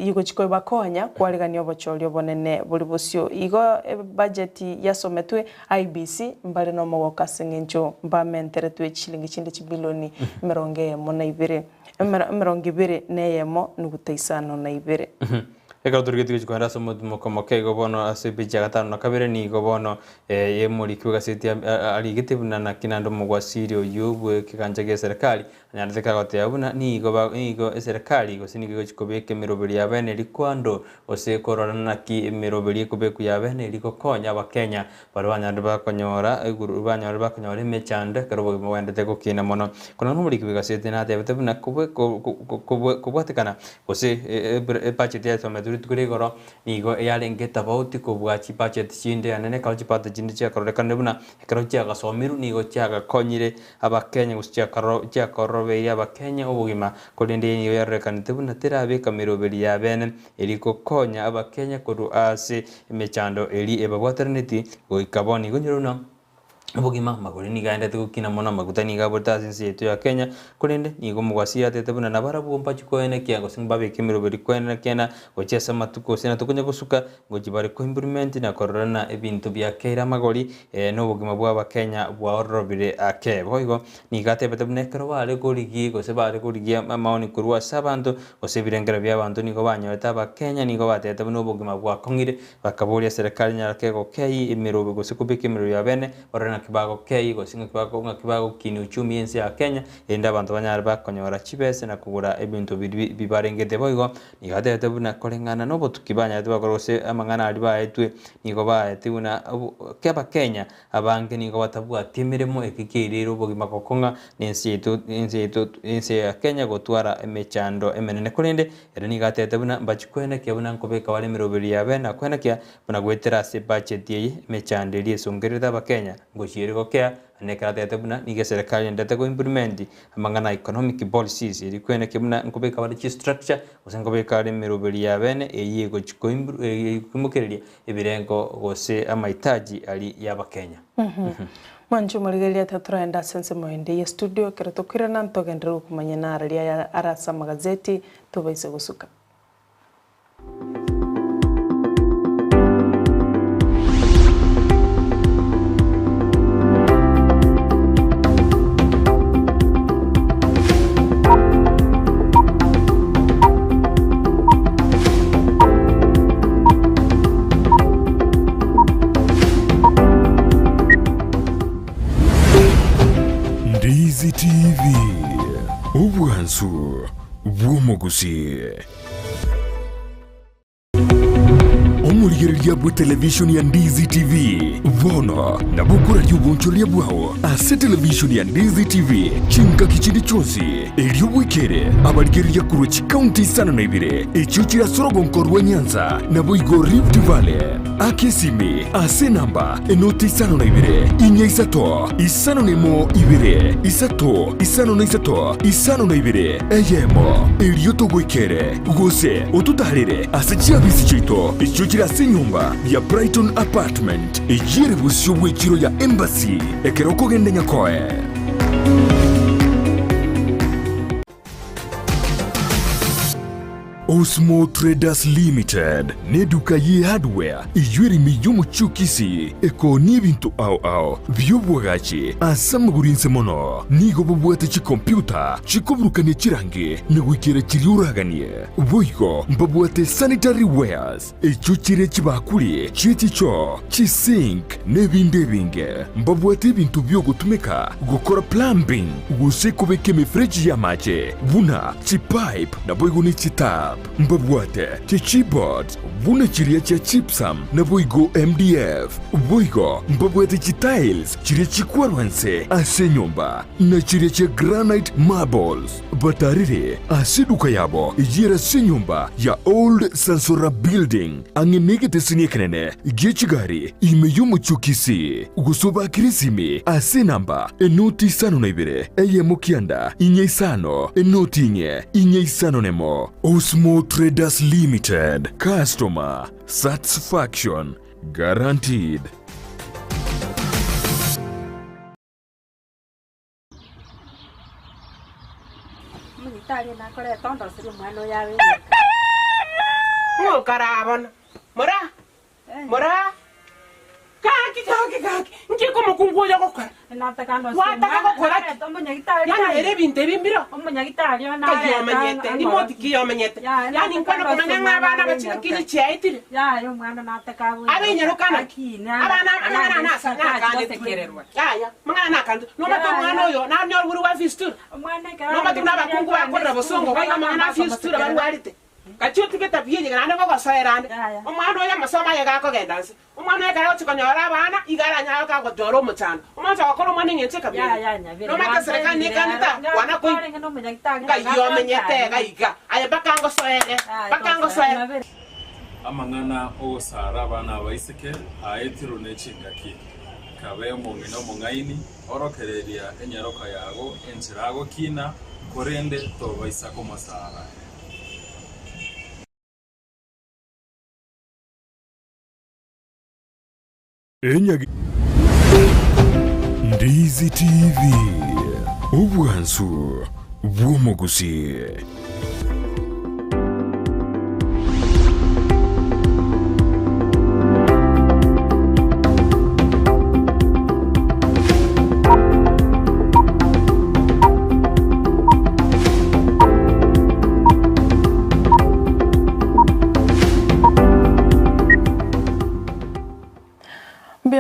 igo chiko bakonya kwaregania obochorio bonene buri bosio igo budget yasometwe IBC mbare no mogoka sengenjo mbamentere twe chilingi chinde chibilioni 22 neyemo nugutaisano na ibere. Eka turigiti kuchikora somo mokomoke gobono asibicha gatano na kabere ni gobono ye muri kibuga siti aligiti na kinando mugwasirio yubwe kikanje ge serikali nyandika gote yabuna ni go serikali go sinigi go chikobeke miroberi yabene likwando ose korona na ki miroberi kubeku yabene liko konya abakenya barwanya bakonyora iguru banyora bakonyora mechande karobo mwendete ko kina mono kono muri kibuga siti na tebete na kubwatikana ose budget ya somedu turigoro nigo yalenge tabauti kubwachi budget chinde anene kalchi budget chinde cha koreka nebuna ekaro cha gasomiru nigo cha konyire abakenya gusia karo ya abakenya ubugima kolende niyo yarekanite buna terabe kamiroberi yabene eliko konya abakenya kodu ase mechando eli ebabwaternity go ikaboni gonyuruna ubugima magolini gaenda tukina mona magutani gabota sinsi yetu ya Kenya kulende nigo mugwasia tetebuna nabarabu mpachi koene kiago singbabe kimiroberi koene kena gochesa matuko sena tukunya gusuka gojibare ko improvement na corona ebintu bya kera magoli no bugima bwa abakenya bwa orobire ake boigo nigate betebune kero bale goligi gose bale goligi maoni kurwa sabantu gose birengera bya abantu nigo banyoreta abakenya nigo batetebune ubugima bwa kongire bakabolia serikali nyarake go kei imirobe gose kubike imiro ya bene orana kibago kei gosinga kibago kini uchumi ensi ya Kenya enda abantu banyara bakonyora chibese na kugura ebintu bibarengete boigo nigate tebuna kolengana no botukibanya tubakorose amangana ali baetwe nigo baetuna keba Kenya abange nigo batabwa timiremo ekikiriro bogima kokonga nensi ya Kenya gotwara emechando emenene kolende era nigate tebuna bachikwene kebuna nkobeka wale miroberi yabena kwena kya buna gwetera se budget ye mechande li songereza bakenya goshiriko kya nekara tetebuna nige serikali ndete go implement amangana economic policies iri kwene kebuna nkobeka wale chi structure usengobeka wale miroberi yabene eyego chikoimbukereria ebirengo gose amahitaji ali y'abakenya. Manchu murigelia taturaenda sense moende ya studio keretokira nantogendero kumanya na aralia arasa magazeti tubaise gusuka. Ndizi TV ubwansu bw'omugusi omulyereria bwa television ya Ndizi TV bono na bukura ly'obuncholia bwawo ase television ya Ndizi TV chinka kichindi chonsi ery'obwikere abalyereria kurwa chikaunti isano na ibire ekyo kirasorogo nkorwa Nyanza na boigo Rift Valley akesimi ase namba enoti isano na ibire inya isato isano nemo ibire isato isano na isato isano na ibire eyemo eryo togwikere gose otutarire ase chiabisi chito ekyo kirase nyumba ya Brighton apartment ejire busyo bwekiro ya embassy ekeroko gende nyakoe Osmo Traders Limited neduka ye hardware ijwiri miyomu chukisi eko n'ibintu ao by'ubwagaci asamugurinse mono nigo bubwate chi computer chikoburukanye chirange negwikira chiriuraganie boigo mbabwate sanitary wares echo chire chibakuri chiticho chisink nebinde binge mbabwate ibintu byo gutumika gukora plumbing gusekubeke mifreji ya mache buna chipipe na boigo ni chitap mbabwate keyboard buna chiria cha chipsam na boigo MDF boigo mbabwate tiles chiria chikwarwanse ase nyumba na chiria cha granite marbles batarire ase duka yabo ijira se nyumba ya old Sansora building angenegete siniekenene gechigari imeyumu chukisi gusoba kirisimi ase namba enoti sano na ibire eyemo kianda inye isano enoti inye isano nemo Osmo Traders Limited. Customer satisfaction guaranteed. kore tondo siri mwana yawe. Ngo karabon. Mora. Kaki. Ngiko mukungu ya kokora. Nataka ndo. Wataka kokora. Tombo nyagitari. Yani ere binte bimbiro. Tombo nyagitari na. Kayo manyete. Ni moti kiyo manyete. Yani nkono kumenya abana bakira kiri chaitire. Ya yo mwana nataka we. Abenya rukana. Abana nasa tekererwa. Ya. Mwana nakandi. No mato mwana oyo na nyor buru wa fistur. Mwana ka. No mato na bakungu bakorera bosongo baiga mwana fistur barwarite. Kacho tigeta biye ngana ngo gosairande. Omwana oyo amasoma ye gako gendanse. Omwana ye garo tikonyora abana igara nyayo ka gotoro omutano. Omwana akora omwana ngetse kabiri. No mata sereka ni kanita wana ko. Kayo menyete gaiga. Aye bakango soere. Amangana osara abana baiseke aetiro nechingaki. Kabe mungino mungaini orokereria enyaroka yago enchirago kina korende to baisako masara. Ndizi TV Obwansu Bwomogusi.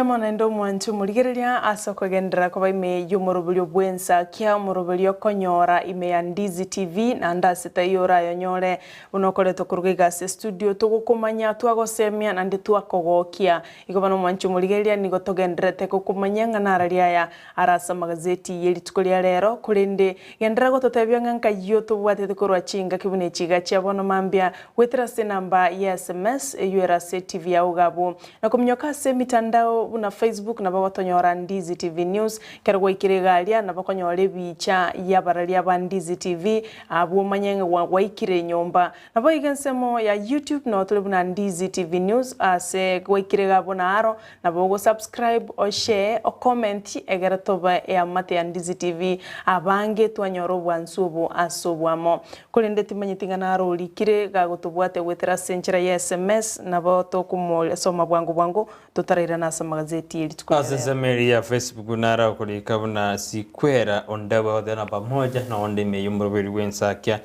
Mwana mwanchu murigereria asoko gendera kwa ime yumurubulyo bwensa kia murubulyo konyora ime ya Ndizi TV na ndasita yora yonyore unokore tokurugiga se studio tugukumanya twagosemia na nditwakogokia igobano mwanchu murigereria nigo togendrete kukumanya nganararia ya arasa magazeti yeli tukulia rero kurinde gendera gototebya nganka yo tubwatete kurwa chinga kibune chiga chabono mambia wetira se namba ya SMS yura se TV ya ugabo na kumnyoka se mitandao na Facebook na bakonyora Ndizi TV News kergo ikirigalia na bakonyora bicha ya baralia ba Ndizi TV abo manyenge waikire nyomba na boigensemo ya YouTube na otule na Ndizi TV News ase gwikiriga bona aro na bogo subscribe o share o comment egera toba ya mate ya Ndizi TV abange twanyoro bwansubu asobwamo kulinde timanyitinga na aro likire gagotubwate wetera senchira ya SMS na boto kumole soma bwangu tutarira na magazeti Asensemeli ya Facebook nara kulikabuna sikwera ondawa odena pamoja na onde meyumurubiri wensakia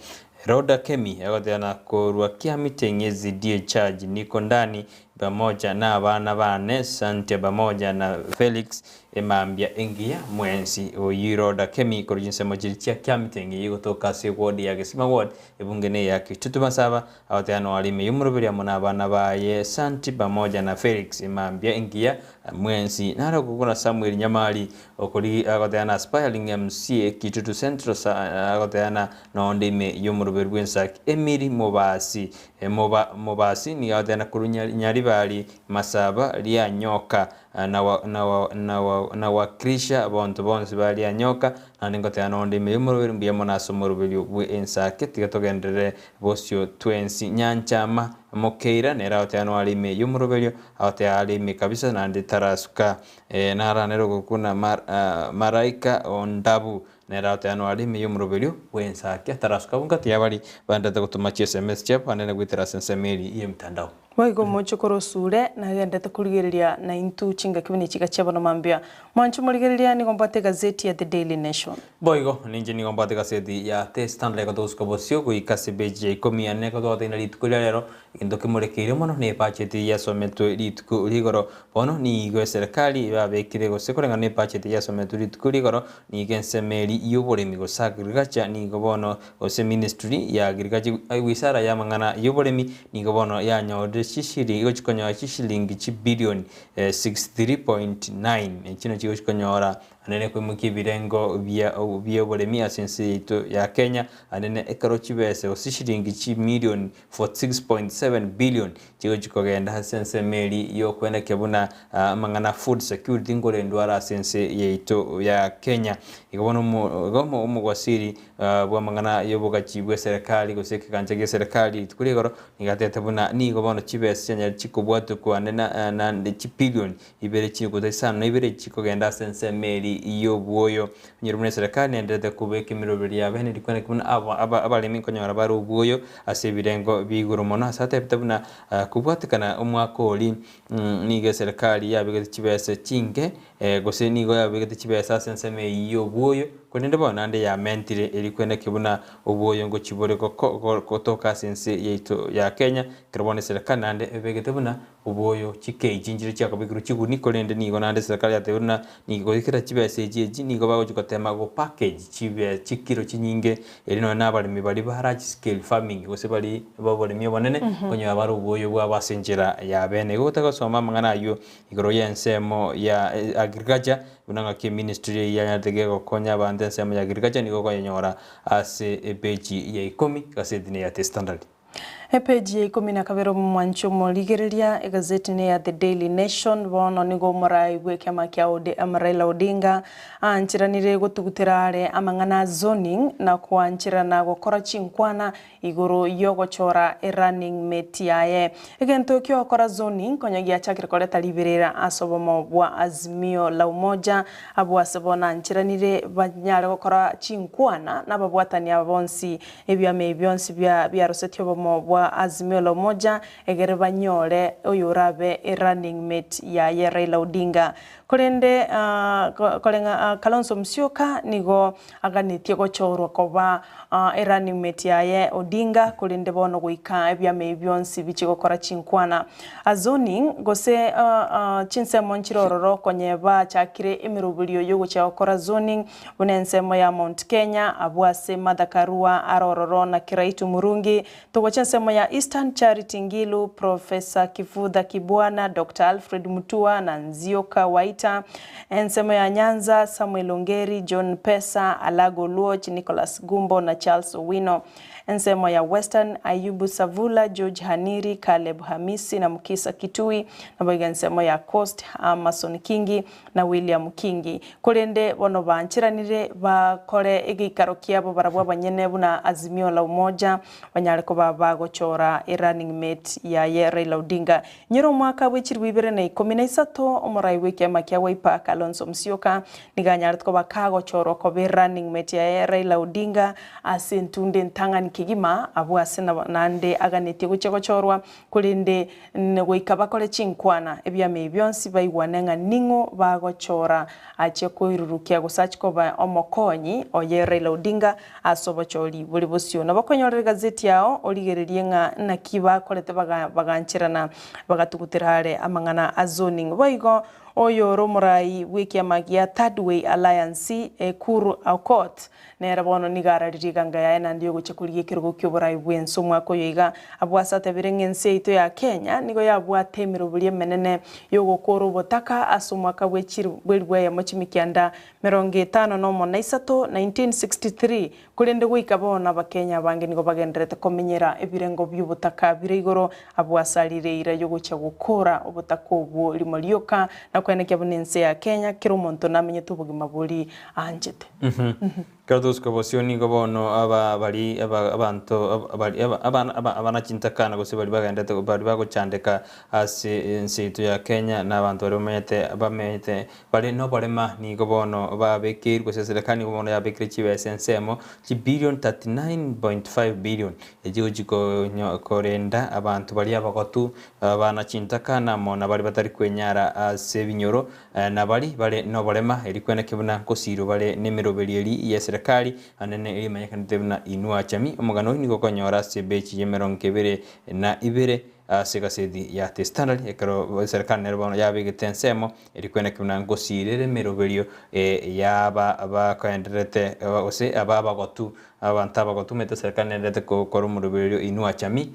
Roda Kemi yagodena korwa kia mitengezi die charge niko ndani pamoja na abana bane Sante pamoja na Felix emambia engia mwensi oyiroda Kemi korujinsemo jiritia kia mitenge yigotoka se ward ya Gesima ward ebungene yake tutubasaba awatano alime yumurubiri amona abana baye Sante pamoja na Felix emambia engia mwensi nara kukuna Samuel Nyamali okuri agodena aspiring MC Kitutu Central agodena nonde me yumurubiri wensak Emiri Mobasi Mobasi ni agodena kurunyari bali masaba lia nyoka na wakrisha abantu bonse bali ya nyoka ningo tano ndi murubiri mbiyamo naso murubiri wensake tigatogendere bosyo twensi nyanchama mokeira nera otano alime yumurubiri ate alime kabisa nandi tarasuka nara nero gukuna maraika ondabu nera otano alime yumurubiri wensake tarasuka bungati yabali bandata gutuma SMS chapa nene gwitira sensemeli ye mtandao Waigo mocho korosure na gendete kurigereria na intu chinga kibini chiga chebono mambia manchu murigereria ni gombate gazeti ya The Daily Nation Boigo ninje ni gombate gazeti ya The Standard ko dos ko bosio ko ikase beje komia ne ko dote na litkulia lero indo kimurekire mono ne pacheti ya someto litku ligoro bono ni go serikali ba bekire go sekorenga ne pacheti ya someto litku ligoro ni gensemeli yobore migo sagrigacha ni go bono ose ministry ya agrigachi wisara ya mangana yobore mi ni go bono ya nyode shishiri igo chikonyo shishilingi chi billion 63.9 chino chigo chikonyora anene kwimuki birengo bya bolemi asense ito ya Kenya anene ekaro chibese osishilingi chi million 46.7 billion chigo chikogenda asense meli yo kwenda kebuna mangana food security ngore ndwara asense yeito ya Kenya igobona gomo umugwasiri bwa mangana yoboga chibwe serikali goseke kanjege serikali tukuligoro nigatete buna ni gobona chibese nya chikobwatu kwa nena na billion ibere chiko desano ibere chikogenda asense meli iyo buoyo nyirumune serikali nendete kubeka imiroberi ya bene rikwene kubona abalimi konyora bari ubuoyo ase birengo biguru mono asate bitabuna kubwatikana umwaka oli nige serikali yabigete chibese chinge gose nigo yabigete chibese senseme iyo buoyo konende bona nde ya mentire erikwene kibuna ubuoyo ngo chibore kotoka sense yeito ya Kenya kirabone serikali nande ebegete buna ubuoyo chike jinjire cyakabiguru chiguni kolende nigo nande serikali yateuna nigo ikira chibese jeji nigo bago chikotema go package chibe chikiro chinyinge erino nabalimi bali baraji scale farming gose bali babolimi bonene konyo abari ubuoyo bwa basenjera ya bene gotaka soma mangana yo igoro yensemo ya agriculture bunanga ke ministry ya yatege konya bande nsemo ya agriculture nigo konyora ase epeji ya 10 gasetine ya standard Epeji ya 12 mwancho moligereria egazeti ya The Daily Nation bono nigo morai gwekema kya Raila Odinga anchiranire gutugutirare amangana zoning na kwanchirana gukora chinkwana iguru yogochora running mate yaye egento kyo kora zoning konyagia chakire koleta liberera asobomo bwa Azimio la Umoja abo asebona anchiranire banyare gukora chinkwana nababwatani abonsi ebyame byonsi bya rosetyo bomo Azimio la Umoja egere banyore oyurabe running mate ya Raila Odinga kolende kolenga Kalonzo Musyoka nigo aganitie gochorwa koba running mate ya Odinga kolende bono goika ebyame byonsi bichigokora chinkwana azoning gose chinse monchirororo konyeba chakire emirubulio yogo cyakora zoning bunensemo ya Mount Kenya abwase Madakarua arororo na Kiraitu Murungi togochense ya Eastern Charity Ngilu Professor Kifuda Kibwana Dr. Alfred Mutua na Nzioka Waita ensemo ya Nyanza Samuel Ongeri John Pesa Alago Luoch Nicholas Gumbo na Charles Owino ensemo ya Western Ayubu Savula George Haniri Caleb Hamisi na Mukisa Kitui na boiga ensemo ya Coast Amason Kingi na William Kingi kolende bono banchiranire bakore egikaro kiabo barabwa banyene buna Azimio la Umoja banyare ko bagochora running mate ya Raila Odinga nyiro mwaka w'ikirwi 2013 omorai w'ikema kya Wiper Kalonzo Musyoka niganyare ko bakagochora ko running mate ya Raila Odinga asentunde ntangani kigima abu asena nande aganete gucegochorwa kulinde negwikaba kole chinkwana ebyame byonsi bayiwanenga ningo bagochora ache koirurukia gusachiko ba omokonyi oye Raila Odinga asobochori buri bosyo nabakonyorera gazeti yao oligererie nga nakiba kolete baganchirana bagatugutirare amangana azoning boigo oyo romurai wiki amagia Third Way Alliance Kuru Aukot nera bono nigara ririganga ya ena ndiyo guchekuliye kirugo ky'oburai bwenso mwako yoiga abwasate birengense ito ya Kenya nigo yabwate mirubulie menene yo gukora ubutaka asumwaka bw'ebwe ya mochimikianda 1963 kulende gwika bona abakenya bange nigo bagenderete komenyera ebirengo by'ubutaka bireigoro abwasalire ira yo gucha gukora ubutaka obwo limolioka na kwenekya bunense ya Kenya kiro monto namenye tubugima buri anjete Carlos Kabosioni gobono abantu abana chintakana gose bali bagenda bali bagochandeka ase nsitu ya Kenya na abantu bamete bali no balema ni gobono babekir gose serikali gobono ya bekri chibesensemo chi billion 39.5 billion ejigo jiko korenda abantu bali abagotu abana chintakana mona bali batari kwenyara ase binyoro na bali no balema erikwena kibuna kosiro bali nemerobelieri ya serikali anene imanyakanite na inua chami omugano ni gokonyora sebechi yemeronkebere na ibere segasedi ya standard ekaro serikali nerbono yabigitensemo erikwena kibuna ngosirere meroberio yaba abakenderete ose ababa gotu abantaba gotumete serikali nerete ko muroberio inua chami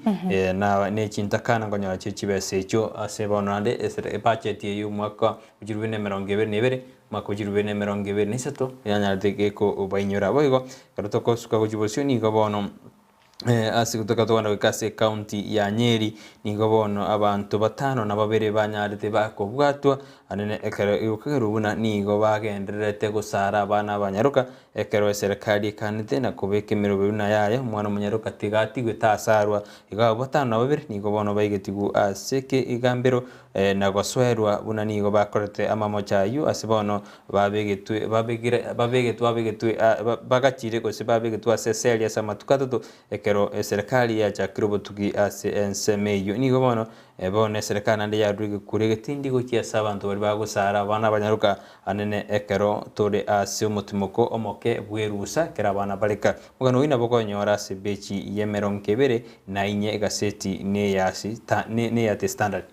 na ne chintakana ngonyora chibesecho asebonande budget yu mwaka ujirubene merongebe nebere makujirubene merongebe nisato yanyarteke ko bainyora boigo karotoko suka kujibosioni gobono asikutoka twana wikase county ya Nyeri nigobono abantu batano na babere banyarite bakobwatwa anene ekero iukagerubuna nigo bagendererete gusara abana abanyaruka ekero serikali kanite na kubeka emirimo buna yayo mwana munyaruka tigatigwe tasarwa iga botano babiri nigo bono baigetigu aseke igambero na goswerwa buna nigo bakorete amamochayu asibono babegetwe bagachire gose babegetwe aseseli asamatukato ekero serikali ya chakiro botugi ase ensemeyo nigo bono bone serikali nande yadrige kuregetindi gokiasa abantu bari bagusara abana abanyaruka anene ekero tore ase umutimoko omoke bwerusa kera abana bareka mugano wina bokonyora ase bechi yemeronkebere na inye gaseti ne yasi ne ya standard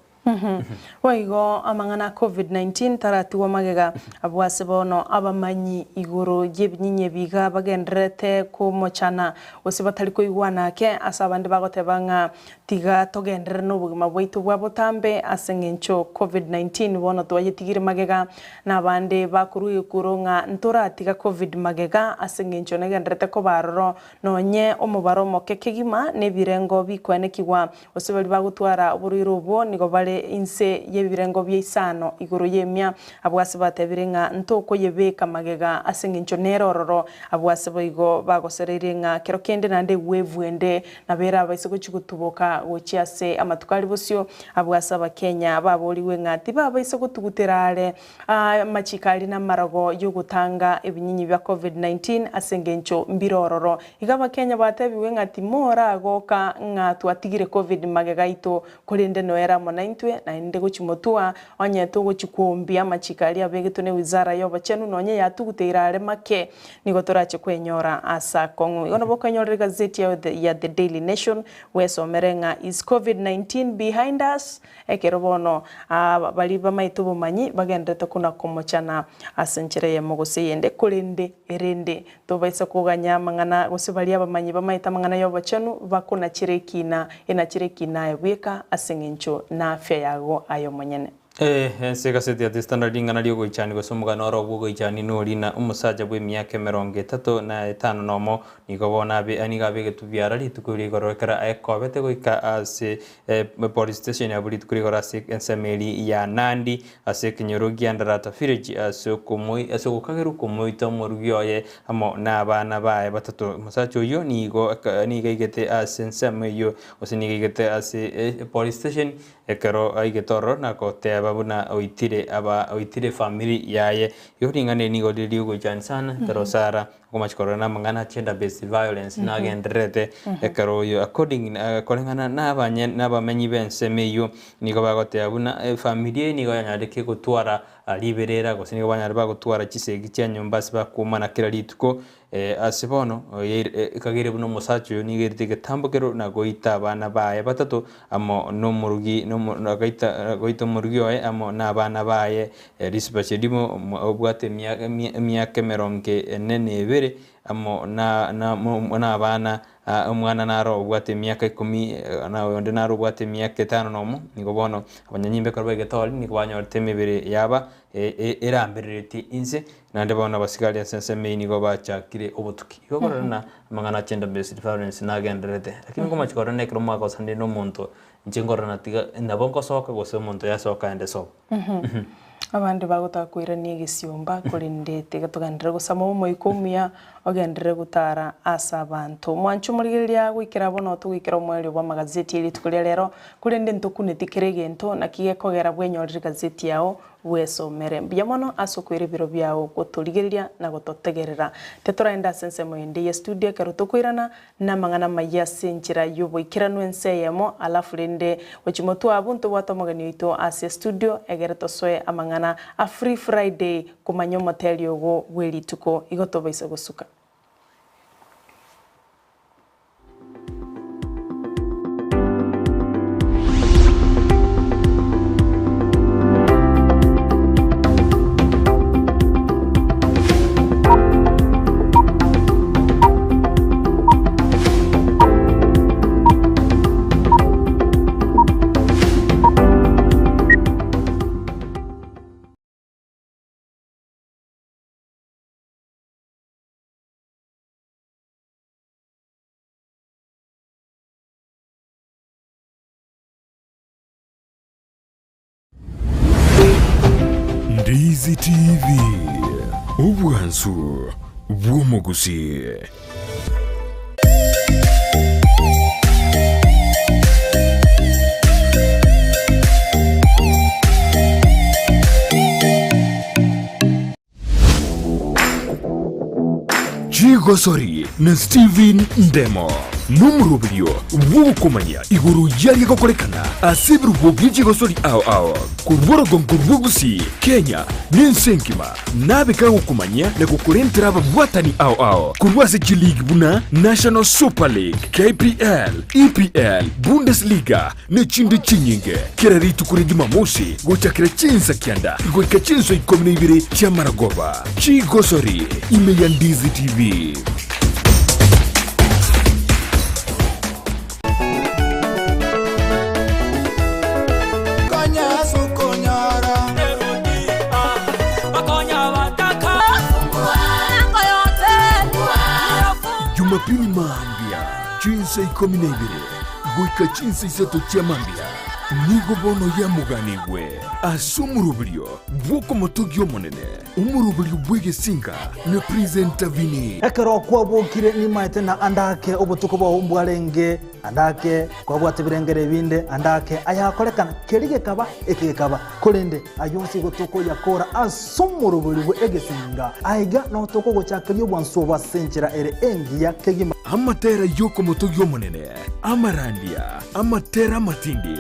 Waigo amangana COVID-19 taratiwa magega abwase bono abamanyi iguru yebinyinye biga bagenderete ku mochana osibatari ko igwana ke asabandi bagotebanga tiga togendere no bugima bwaitu bwa botambe asengencho COVID-19 bono twayitigire magega nabande bakuru ikurunga ntora tiga COVID magega asengencho negenderete ko baroro nonye omubaro mokekegima nebirengo bikwenekigwa osibali bagutwara oburuiro bwo nigo bale inse yebirengo byeisano iguru yemya abwase batebirenga ntoko yebeka magega asengencho nerororo abwase boigo bagoserere nga kero kende nande wevwende nabera abaisego chigutuboka gochiase amatukali bosyo abwase abakenya baboliwe ngati babaisego tuguterare machikali na marago yogutanga ebinyinyi bya COVID-19 asengencho mbirororo igaba Kenya batebiwe ngati mora agoka ngatu atigire COVID magega ito kolende noera monaintwe na inde gochimotua onye to gochikumbia machikali abegeto ne wizara yo bachenu nonye yatuguteirare make nigotorache kwenyora asa kongu ona bokanyora gazeti ya The Daily Nation wesomerenga is COVID-19 behind us ekerobono bali bamaitubo manyi bagendete kuna komochana asenchire ya mogose yende kolende erende to baisa kuganya mangana gosibali abamanyi bamaita mangana yo bachenu bakona chirekina ena chirekina yabweka asengencho na afya yago ayo monyene sega seti ya standard ingana liyo goichani gosomuga noro bwo goichani nori na umusaja bwe myaka 35 na 5 nomo nigobona abe aniga bege tubyara litukuri gorokera ekobete goika ase police station ya buli tukuri gorase ensemeli ya Nandi ase kinyorogi andarata village ase komoi ase gokageru komoi tomorugyoye amo na abana bae batatu musacho yo nigo igete ase ensemeyo osiniga igete ase police station ekero aigetoro na kote babuna oitire family yaye yoringane nigo diligo jansana pero sara komachkorona mangana gender based violence na gendrete ekero yo according kolengana na bamenyi bense meyo nigo bagote abuna family nigo yanyadeke gutwara liberera gose nigo banyara bagutwara chisegi cya nyumba siba kumana kira lituko asibono kagire buno musacho nigerite getambokero na goita abana baye batatu amo no murugi no goita murugi oye amo na abana baye risbachedimo obwate myaka meronke nene ebere amo na abana umwana naro obwate myaka 10 na onde naro obwate myaka 5 nomo nigo bono abanyanyimbe korba getoli nigo banyorte mibere yaba eramberereti inse nande bona basigali ensemeli nigo bachakire obutuki igo korana mangana gender based violence na genderete lakini ngoma chikorana ekro mwako sande no muntu njengorana tiga ndabonko soka gose muntu yasoka ende so abandi bagotakwira ni gisiumba kurindete gatugandire gusama mu ikumia ogendere gutara asa abantu mwanchu murigeria gwikira bono tugikira omweli wa magazeti ili tukulia lero kurinde ntukunetikire gento na kiye kogera bwenyorire gazeti yao wesomere biamono asokwire biro byao guturigeria na gutotegerera teturaenda sense moinde ya studio karutokwirana na mangana maya senchira yubo ikirano enseyemo alafu rinde wachimoto abuntu watomogani ito ase studio egereto soe amangana a free friday kumanyo motel yogo weli tuko igoto baisa gusuka Ndizi TV obwansu bw'omugusi. Chigosori na Steven Ndemo n'umurubiryo w'ubukomanya iguru yari gakorekana asibira ubwogi Chigosori ao ku rworogongo rw'ogusi Kenya n'ensenkima nabika gukomanya na gukorentera ababwatani ao ku rwase G-League buna National Super League KPL EPL Bundesliga n'ekindi kinyinge kirari tukuri Jumamosi gochakira Ensakia igweka chinso 12 cya Maragoba. Chigosori imeya Ndizi TV. Jumapili mambia chinsa 12 goika chinsa 3 cya mambia nigo bono ya muganigwe asumurubiryo bwoko motogyo monene umurubiryo bwege singa ne presenta vini ekero kwa bokire ni maite na andake obutuko bwa umbwarenge andake kwa bwate birengere binde andake ayakorekana kerige kaba ekekaba kolende ayonsi gotoko yakora asumurubiryo egesinga aiga no toko gochakiryo bwanso bwa senchera ere engiya kegima amatera yoko motogyo monene amarandia amatera matindi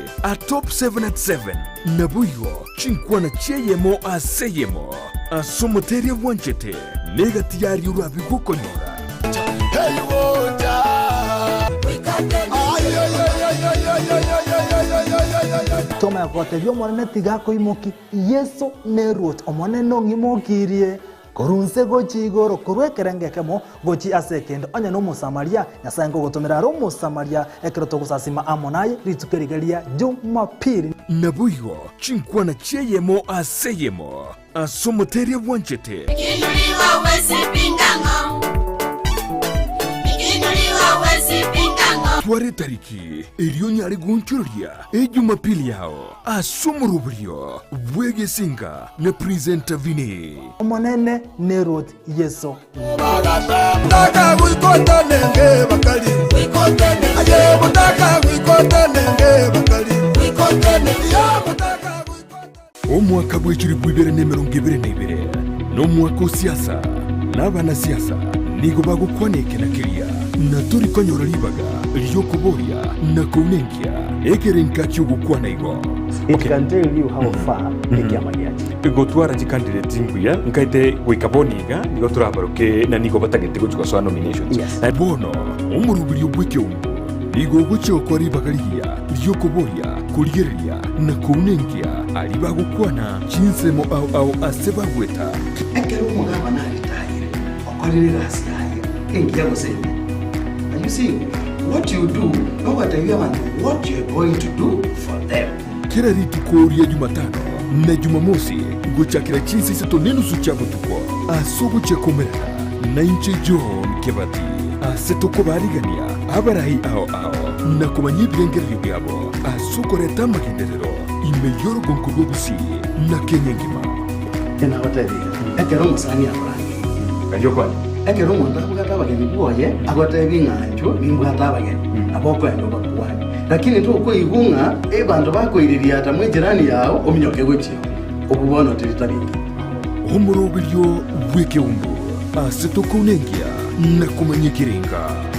top 7 at 7 nabuyo chinkwana cheyemo aseyemo asomoteria wanchete negati yari urabi gukonyora toma yakote byo monene tigako imoki yeso nerot omone no ngimokirie korunse gochigoro korwekerengekemo gochi asekendo anya no musamaria nyasango gotomera ro musamaria ekroto gusasima amonaye ritukerigeria Jumapili nabuyo chinkwana cheyemo aseyemo asomoteria wanchete Ikinuliwa wesi pingango tware tariki eriyo nyari gunchuria Jumapili yao asumurubiryo bwege singa na presenta vini omonene nerot yeso Mutaka wikote nenge bakali Aye mutaka wikote nenge bakali Ya mutaka omwaka bw'ekiri bw'ibere n'emirongo ibere n'ibere n'omwaka siasa n'abana siasa nigo bagukwaneke na kiria na turi konyora libaga lyokuboria na kunengia ekerenka cy'ugukwana igo. It can tell you how far ekiamaliaji gotwara candidate nguya nkaite gwikaboniga nigo turabaruke na nigo batagete gucuka so nominations bono umurubiri bw'ekyumbu nigo gucyo libaga liya lyokuboria kurigeria na kunengia ali bagukwana chinsemo au aseba gweta ekero umugaba nalitayire okorere gasiyaye engiya gusema. You see, what you do, no what you want, what you're going to do for them. Kira ritukoria Jumatano na Jumamosi gochakira chinsi sato nenu suchabo tuko asogo chekomera na inche John Kebati asetoko barigania abarahi ao na kumanyi birengeri byabo asokoreta magenderero imeyoro gonkugo busi na Kenya ngima tena hoteli ekero musani abrangi kanyokwa ekero umuntu akugata abageni bwoye agote binganjo bimbwata abageni abokwendo bakuwani lakini tu uko igunga bantu bakoiriria ata mwijirani yao ominyoke gochi okubono tiritabiki omurobiryo bw'ekyumbu asetoko nengia na kumanyikirenga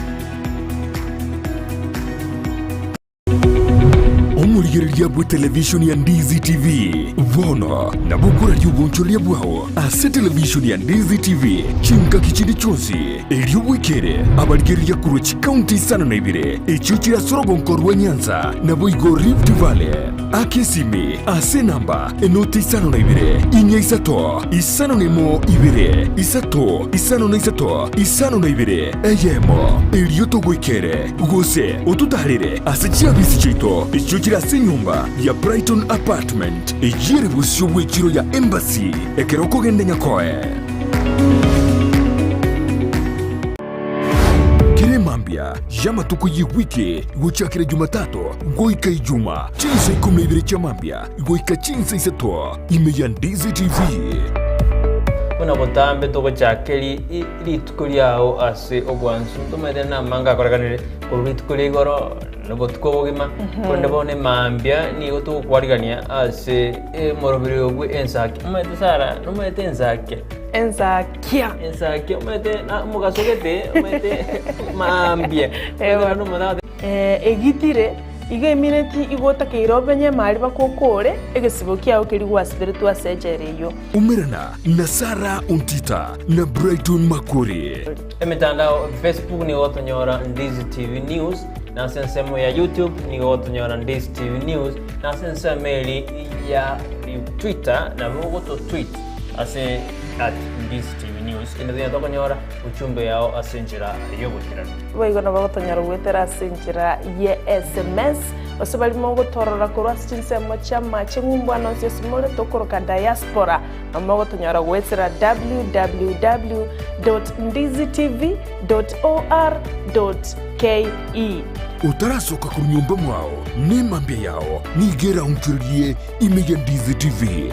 omurigereria bwe television ya Ndizi TV bono na bukura ry'ubunchoria bwawo ase television ya Ndizi TV chinka kichindi chonsi eryobwekere abarigereria kuruchi county sana na ibire ekyo kirasorogonko rwa Nyanza na boigo Rift Valley akesimi ase namba enoti isano na ibire inya isato isano nemo ibire isato isano na isato isano na ibire eyemo eryoto gwekere gose otutarire ase chiabisi chito ekyo kirase nyumba ya Brighton apartment ejire busyo bwekiro ya embassy ekeroko gende nyakoe Kiremambia mambia yamatuko yiwiki guchakira Jumatatu goika Ijuma chinsa 12 cha mambia goika chinsa isato imeya Ndizi TV Kuna botambe toko chakeli rituko ryao ase ogwansu tumede na manga korekanire rituko rigoro nuko tukobogima konde bone mambia ni goto kwarigania ase morobiri ogwe Ensakia umete sara numete Ensakia umete na mugasogete umete mambia ewa egitire iga imineti igota keirobenye mari bakokore egesibo kiao kirigwa spiritu asejereyo umerana na Sara Ontita na Brighton Makori emitandao Facebook ni gotonyora Ndizi TV News na sensemo ya YouTube ni gotonyora Ndizi TV News na sensemeli ya Twitter na goto tweet ase at Ndizi TV News ina dia tokonyora uchumbe yao asenjira yobukirana boigona bagotonyora gwetera asenjira ye SMS osabali mo gotorora korwa sinsemo chama chingumbwana nsyo simole tokoroka diaspora amagotonyora gwetera www.ndizitv.or.ke utarasoka ku nyumba mwao ni mambia yao nigera umchurie imeya Ndizi TV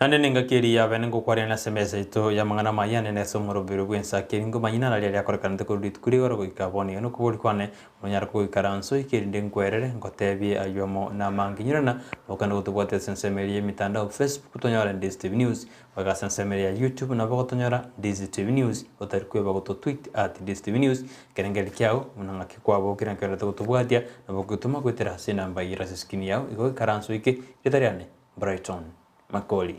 Nande ninga kiri ya venengo kwari na semesa ito ya mangana mayane na somoro biru Ensakia ngo manyina na ya korekana te kuri kuri goro go ikaboni no kubuli kwane onyara ko ikaranso ikirinde ngwerere ngotebi ayomo na manginyirana okana gutubwate sensemeri mitandao Facebook tonyora Ndizi TV News waga sensemeri ya YouTube na bako tonyora Ndizi TV News otari kweba goto tweet at Ndizi TV News kerengeli kyao munanga kikwabo kirangera te gutubwatia na bako gutuma gwetera sina mbayira skini yao igo ikaranso ike itariane Brighton Makori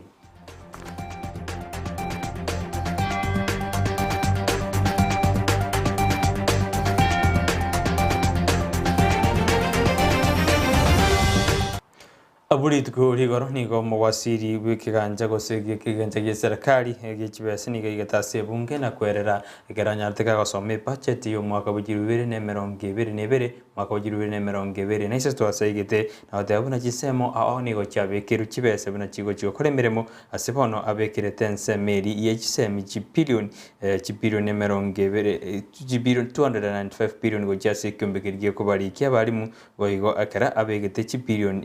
aburi tukuri goro nigo mwasiri wikiganja gosege kiganja gya serikali gikibese niga igatase bunge na kwerera igaranya arteka gosome budget yo mwaka bujirubere ne 2022 mwaka bujirubere ne 2022 na isesto asayigete na wadabuna gisemo aho nigo cyabekeru kibese buna kigo cyokoremeremo asebono abekire tense meri yHSM billion ne 2022 billion 295 billion go jase kyombekergiye ko bari kyabarimu boigo akara abegete billion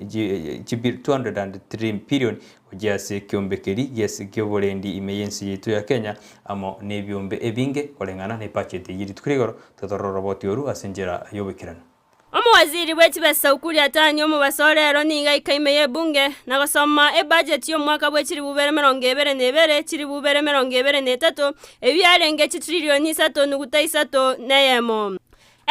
203 billion ujase kyombekeri yes kyoborendi imeyensi yitu ya Kenya amo nebyombe ebinge kolengana ne budget yiri tukurigoro totoro roboti yoru asenjera yobekirana Omuwaziri bw'ekibesa ukuri atanyo mu basorero ninga ikaimeye bunge nagosoma budget yo mwaka bw'ekiri bubere 2022 kiri bubere 2023 ebyarenge trillion 3.3 neyemo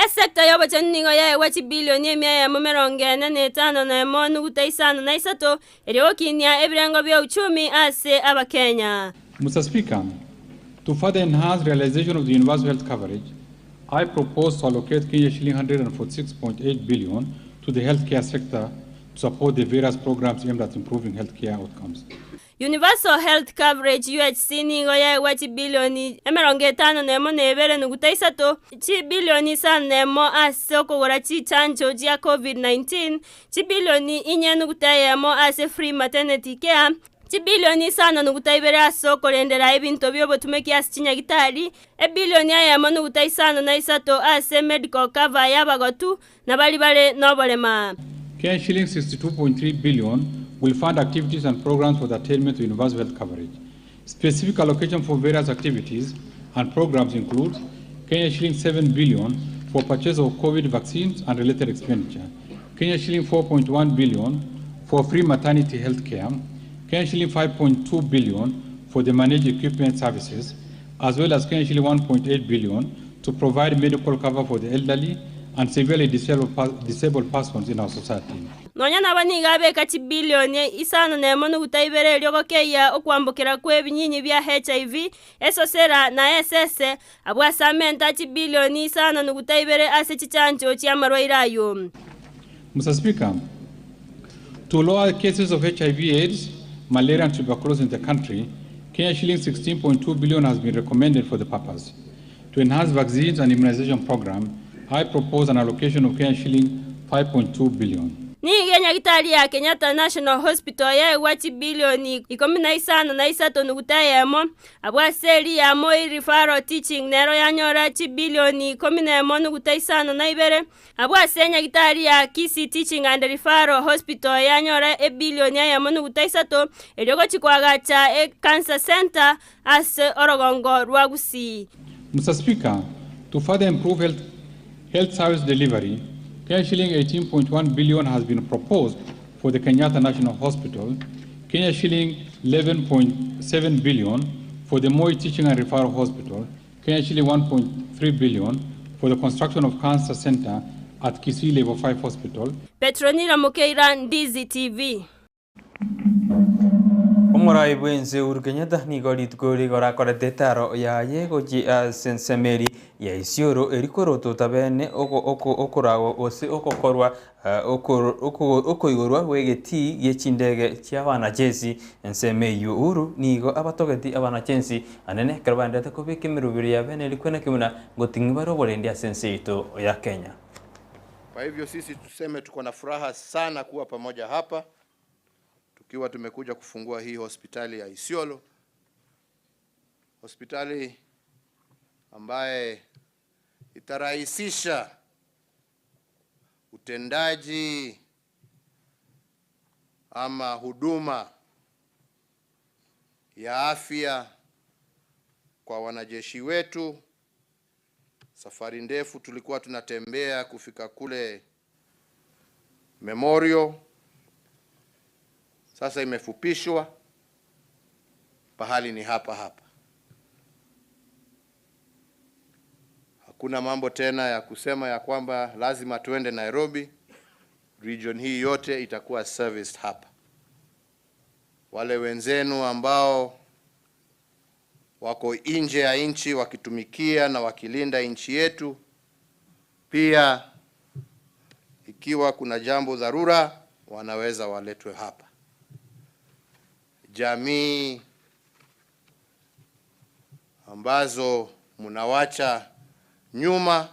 Esekta yobo chaningo ya wachi bilioni ya mumeronge na tano na monu gutaisano na isato eriwo kinya ebirengo bya uchumi ase abakenya. Mr. Speaker, to further enhance realization of the universal health coverage, I propose to allocate Kenya shilling 146.8 billion to the healthcare sector to support the various programs aimed at improving healthcare outcomes. Universal Health Coverage UHC ningo ya wachi bilioni emeronge tano nemo nebere nugutaisato chi bilioni san nemo ase okogora chi chanjo ya COVID-19 chi bilioni inye nugutayemo ase free maternity care chi bilioni sana nugutaibere ase okorendera ebinto byobotumeki ase chinyagitari bilioni ayemo nugutaisano na isato ase medical cover yabagotu na bali bare nobolema. Kenya shilling 62.3 billion will fund activities and programs for the attainment of universal health coverage. Specific allocation for various activities and programs include Kenya shilling 7 billion for purchase of COVID vaccines and related expenditure, Kenya shilling 4.1 billion for free maternity health care, Kenya shilling 5.2 billion for the managed equipment services, as well as Kenya shilling 1.8 billion to provide medical cover for the elderly and severely disabled persons in our society. Nonya nabaniga beka chi bilioni isano nemo nugutaibere lyoko keya okwambukira kwe binyinyi bya HIV esosera na SS abwa samenta chi bilioni isano nugutaibere ase chichanjo cha marwaire ayo. Mr. Speaker, to lower cases of HIV/AIDS, malaria and tuberculosis in the country, Kenya shilling 16.2 billion has been recommended for the purpose. To enhance vaccines and immunization program, I propose an allocation of Kenya shilling 5.2 billion. Ni Kenya kitali ya Kenyatta National Hospital ya wachi bilioni 15 na isato nugutayemo abwa seri ya moi referral teaching nero ya nyora chi bilioni 11 nugutaisano na ibere abwa senya kitali ya Kisi Teaching and Referral Hospital ya nyora e bilioni ya nugutaisato elioko chikwagacha e cancer center as orogongo rwagusi. Mr. Speaker, to further improve health service delivery, Kenya shilling 18.1 billion has been proposed for the Kenyatta National Hospital, Kenya shilling 11.7 billion for the Moi Teaching and Referral Hospital, Kenya shilling 1.3 billion for the construction of Cancer Center at Kisii Level 5 Hospital. Petronila Mukeira, Ndizi TV. Omurai bwenze Uhuru Kenyatta nigo litukuri gora korete taro ya yego ji sensemeri ya isioro erikoro totabene okorago ose okokorwa okoigorwa wegeti yechindege cyabana Jesi ensemeyo Uhuru nigo abatogeti abana Chensi anene karbandete kubike mirubiri ya bene likwena kimuna gotingibaro bolendia senseito ya Kenya. Kwa hivyo sisi tuseme tuko na furaha sana kuwa pamoja hapa. Tukiwa tumekuja kufungua hii hospitali ya Isiolo, hospitali ambaye itarahisisha utendaji ama huduma ya afya kwa wanajeshi wetu. Safari ndefu tulikuwa tunatembea kufika kule Memorial, sasa imefupishwa, pahali ni hapa hapa. Hakuna mambo tena ya kusema ya kwamba lazima tuende Nairobi. Region hii yote itakuwa serviced hapa. Wale wenzenu ambao wako nje ya nchi wakitumikia na wakilinda nchi yetu, pia ikiwa kuna jambo dharura wanaweza waletwe hapa. Jamii ambazo mnawacha nyuma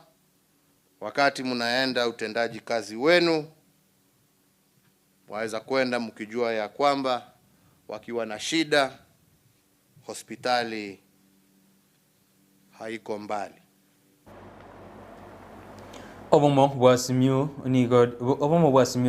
wakati mnaenda utendaji kazi wenu, waweza kwenda mkijua ya kwamba wakiwa na shida hospitali haiko mbali. Obomo bwasimyo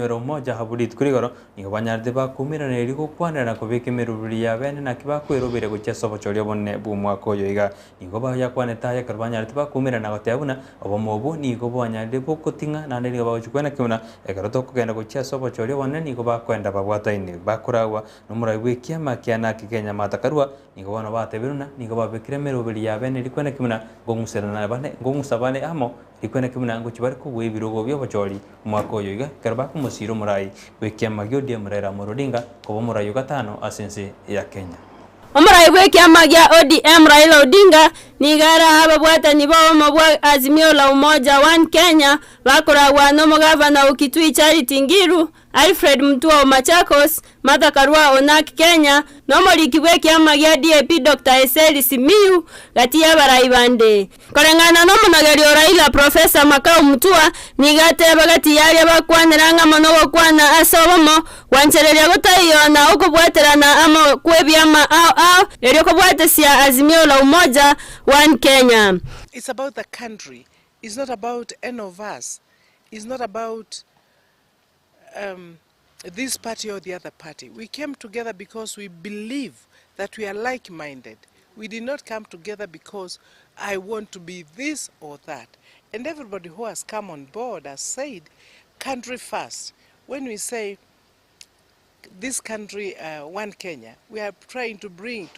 ro moja habulit kurigoro nigo banyarde ba kumira ne rigo kwana na kubeke merubiri ya bene na kiba kwerobere gucha sobo choryo bonne bu mwako yoiga nigo ba yakwane ta ya karbanyarde ba kumira na gotabuna obomo bo nigo banyarde bo kutinga na ne ba chukwana kimuna egaroto kugenda gucha sobo choryo bonne nigo ba kwenda babwata ine bakurawa numura bwekia makiana Kenya matakarwa nigo bana batebiruna nigo ba bekire merubiri ya bene rikwena kimuna gongusana bane gongusabane amo rikwena kimuna ngo chibari ko webirogo byo bachori mwako yoiga karba ko musiro murai wekia magyo dia murera murodinga ko murayo gatano asense ya Kenya. Omurai wekia magya ODM Raila Odinga nigara haba bwata ni bawo mabwa Azimio la Umoja One Kenya bakoragwa no mugavana ukitwi Charity Ngiru Alfred Mutua Machakos Martha Karua Onak Kenya no moliki wekia magya DAP Dr. Eseli Simiu gati ya baraibande korengana no munageri Raila Professor Makau Mutua nigate bagati yali bakwaniranga mono kwana asobomo wanchereria gutayona ukubwaterana amo kwebyama erioko bwatesia Azimio la Umoja One Kenya. It's about the country. It's not about any of us. It's not about this party or the other party. We came together because we believe that we are like-minded. We did not come together because I want to be this or that. And everybody who has come on board has said, country first. When we say this country, one Kenya, we are trying to be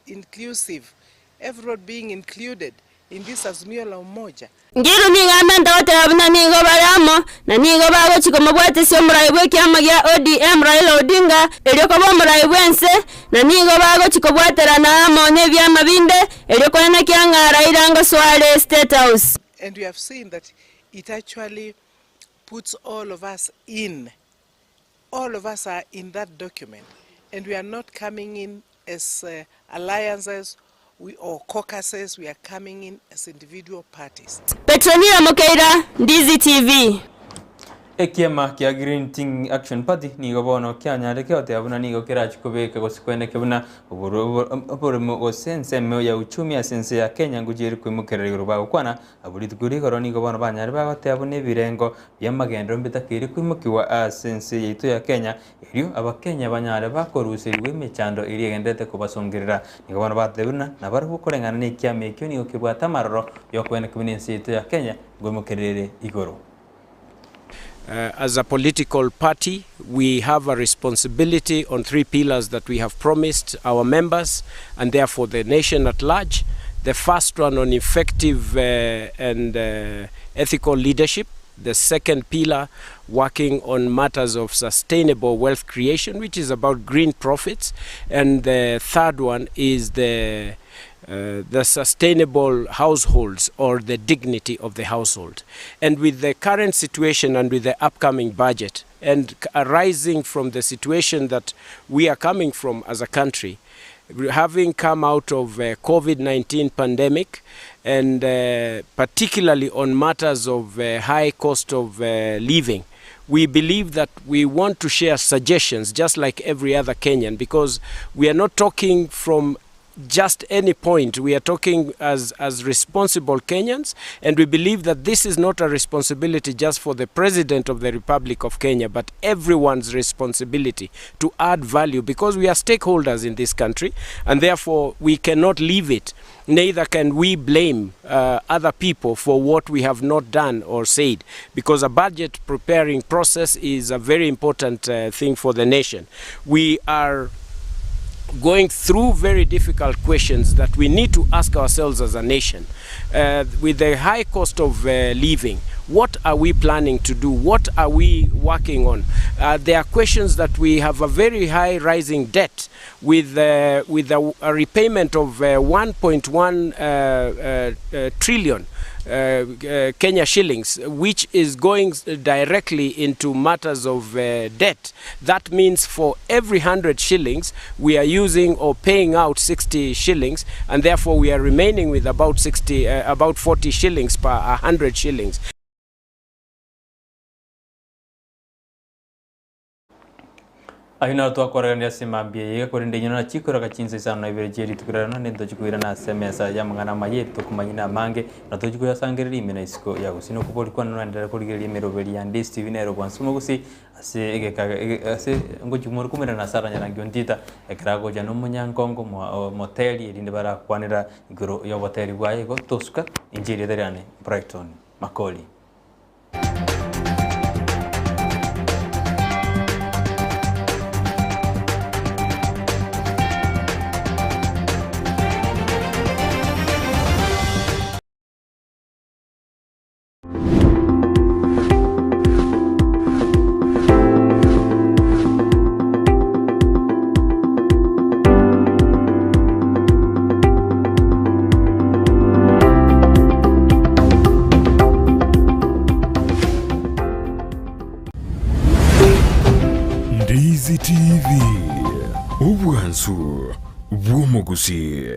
inclusive, everyone being included in this Azimio la Umoja. Ngiru ni ngamenda wote abuna nigo baramo na nigo bago chiko mabwate sio muraibwe kyama gya ODM Raila Odinga elioko bo muraibwense na nigo bago chiko bwatera na amone byama binde elioko na kyanga Raila ngo Swale State House. And we have seen that it actually puts all of us in. All of us are in that document, and we are not coming in as alliances or caucuses. We are coming in as individual parties. Petronila Mokeira, Ndizi TV. Ekiema kia Green Thing Action Party nigo bono kia nyare kia ote abuna nigo kira chukubeke kusikwene kibuna uburu sense meo ya uchumi ya sense ya Kenya ngujiri kuimukere yurubago kwana aburi tukuri koro nigo bono banyare bago te abune birengo ya magendo mbita kiri kuimukiwa sense ya itu ya Kenya iriyo abakenya banyare bakorusiriwe imechando iri egendete kubasongerera nigo bono batebuna na bari gukorengana ni kia mekyo nigo kibwata maroro yo kwene kibinense itu ya Kenya nguimukerere igoro. As a political party, we have a responsibility on 3 pillars that we have promised our members and therefore the nation at large. The first one on effective and ethical leadership. The second pillar, working on matters of sustainable wealth creation, which is about green profits. And the third one is the sustainable households or the dignity of the household. And with the current situation and with the upcoming budget and arising from the situation that we are coming from as a country, having come out of COVID-19 pandemic and particularly on matters of high cost of living, we believe that we want to share suggestions just like every other Kenyan, because we are not talking from just any point. We are talking as responsible Kenyans, and we believe that this is not a responsibility just for the President of the Republic of Kenya, but everyone's responsibility to add value, because we are stakeholders in this country, and therefore we cannot leave it. Neither can we blame other people for what we have not done or said, because a budget preparing process is a very important thing for the nation. We are going through very difficult questions that we need to ask ourselves as a nation. With the high cost of living, what are we planning to do? What are we working on? There are questions that we have a very high rising debt with a repayment of 1.1 trillion Kenya shillings, which is going directly into matters of debt. That means for every 100 shillings we are using or paying out 60 shillings, and therefore we are remaining with about 40 shillings per 100 shillings. Aina tu aku orang dia semabia, ia korang dia nyana cikgu raga cinta sana ibere jadi tu kerana nanti tu cikgu irana semasa jam mengana mayat tu kumanya mange, nanti cikgu ya sanggeri mina isko ya usino kupoli kuan nanti ada poli geri mero beri Ndizi TV nero kuan semua kusi ase ege ase ngo jumur kumera nasara nyana Ontita ekarago jano menyangkong moteli di nebara kuanira igoro ya moteli guai go toska injiri dari ane Brighton Makori. Ndizi TV, ubwansu bw'umuguzi.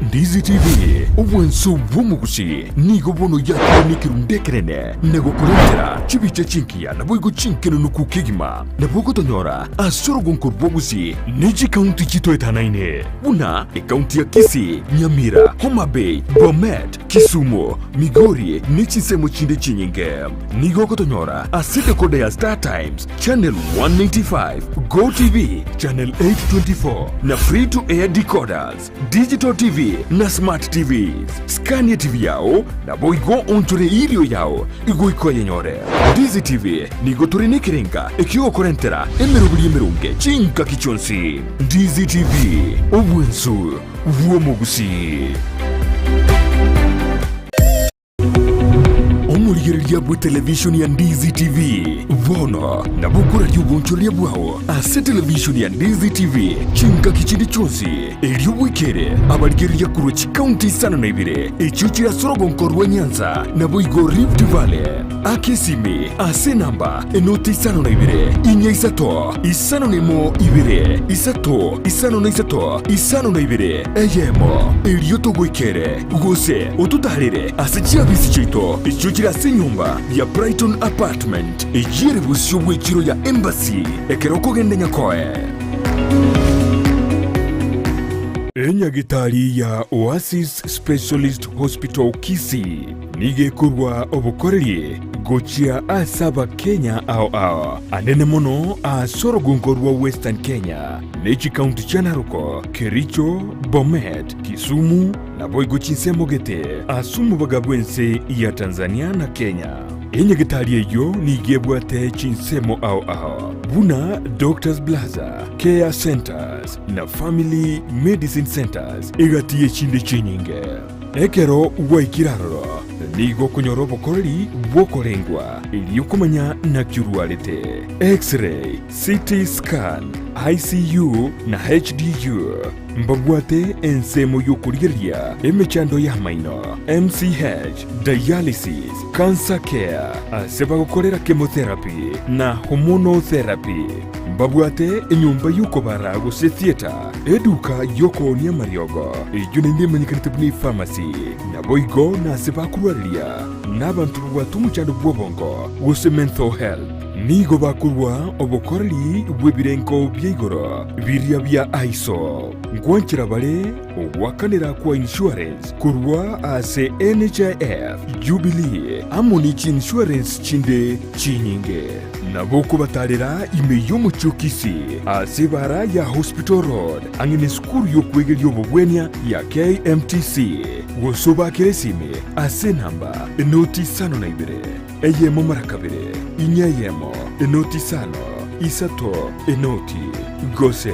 Ndizi TV obwenso bw'omugusi nigo bono yakiranikiru ndekerene nego kurengera chibicha chinkiya nabwo chinkeno nukukigima nabwo gotonyora asorogonko bw'ogusi niji county chitoetanaine buna county ya Kisii, Nyamira, Homa Bay, Bomet, Kisumu, Migori nichisemo chinde chinyinge nigo gotonyora asete kode ya Star Times channel 195, Go TV channel 824 na free to air decoders, digital TV na smart TVs. Scania TV yao na boigo onchore ilio yao igo iko yenyore. Ndizi TV nigo turine kirenga ikiwa korentera emerubuli emerunge chinka kichonsi. Ndizi TV obwensu vuomogusi. Omurigereria bwe television ya Ndizi TV vono na bukura ry'ubunchoria bwawo ase television ya Ndizi TV chinka kichindi chonsi elio wikere abarigereria kuro chikaunti sana na ibire echo chira sorogonko rwa Nyanza na boigo Rift Valley akesimi ase namba enoti sana na ibire inya isato isano nemo ibire isato isano na isato isano na ibire eyemo elio togwikere gose otutarire ase chiabisi chito echo chira ase nyumba ya Brighton apartment ejire busyo bw'ekiro ya embassy ekeroko gende nyakoe enyagitari ya Oasis Specialist Hospital Kisii nigekorwa obukoreri gochia asaba Kenya ao anene mono asorogongo rwa Western Kenya nechi county cha Naroko, Kericho, Bomet, Kisumu na boigo chinsemo gete asumu bagabwense ya Tanzania na Kenya. Enyagitari eyo nigebwate chinsemo ao buna Doctors Plaza, Care Centers na Family Medicine Centers egatiye chinde chinyinge ekero waikiraroro nigo kunyoro bokoreri bwokorengwa iliyokumanya na kirwarete X-ray, CT scan, ICU na HDU mbabwate ensemo yokurigeria emechando ya maino MCH, dialysis, cancer care aseba gukorera chemotherapy na hormonotherapy mbabwate enyumba yukobara gose theater eduka yokonia mariogo ijune ndemanikanite buni pharmacy na boigo na aseba kurwaria n'abantu bwatumuchando bwobongo gose mental health nigo bakurwa obukoreri bwebirenko by'igoro biria bya ISO ngwanchira bale wakanira kwa insurance kurwa ase NHIF Jubilee amonichi insurance chinde chinyinge naboko batarera imeyo muchokisi ase bara ya Hospital Road angine skuru yo kwegelyo bobwenya ya KMTC wosoba keresime ase namba enoti sano na ibere eyemo marakabere inyayemo enoti sano isato enoti gose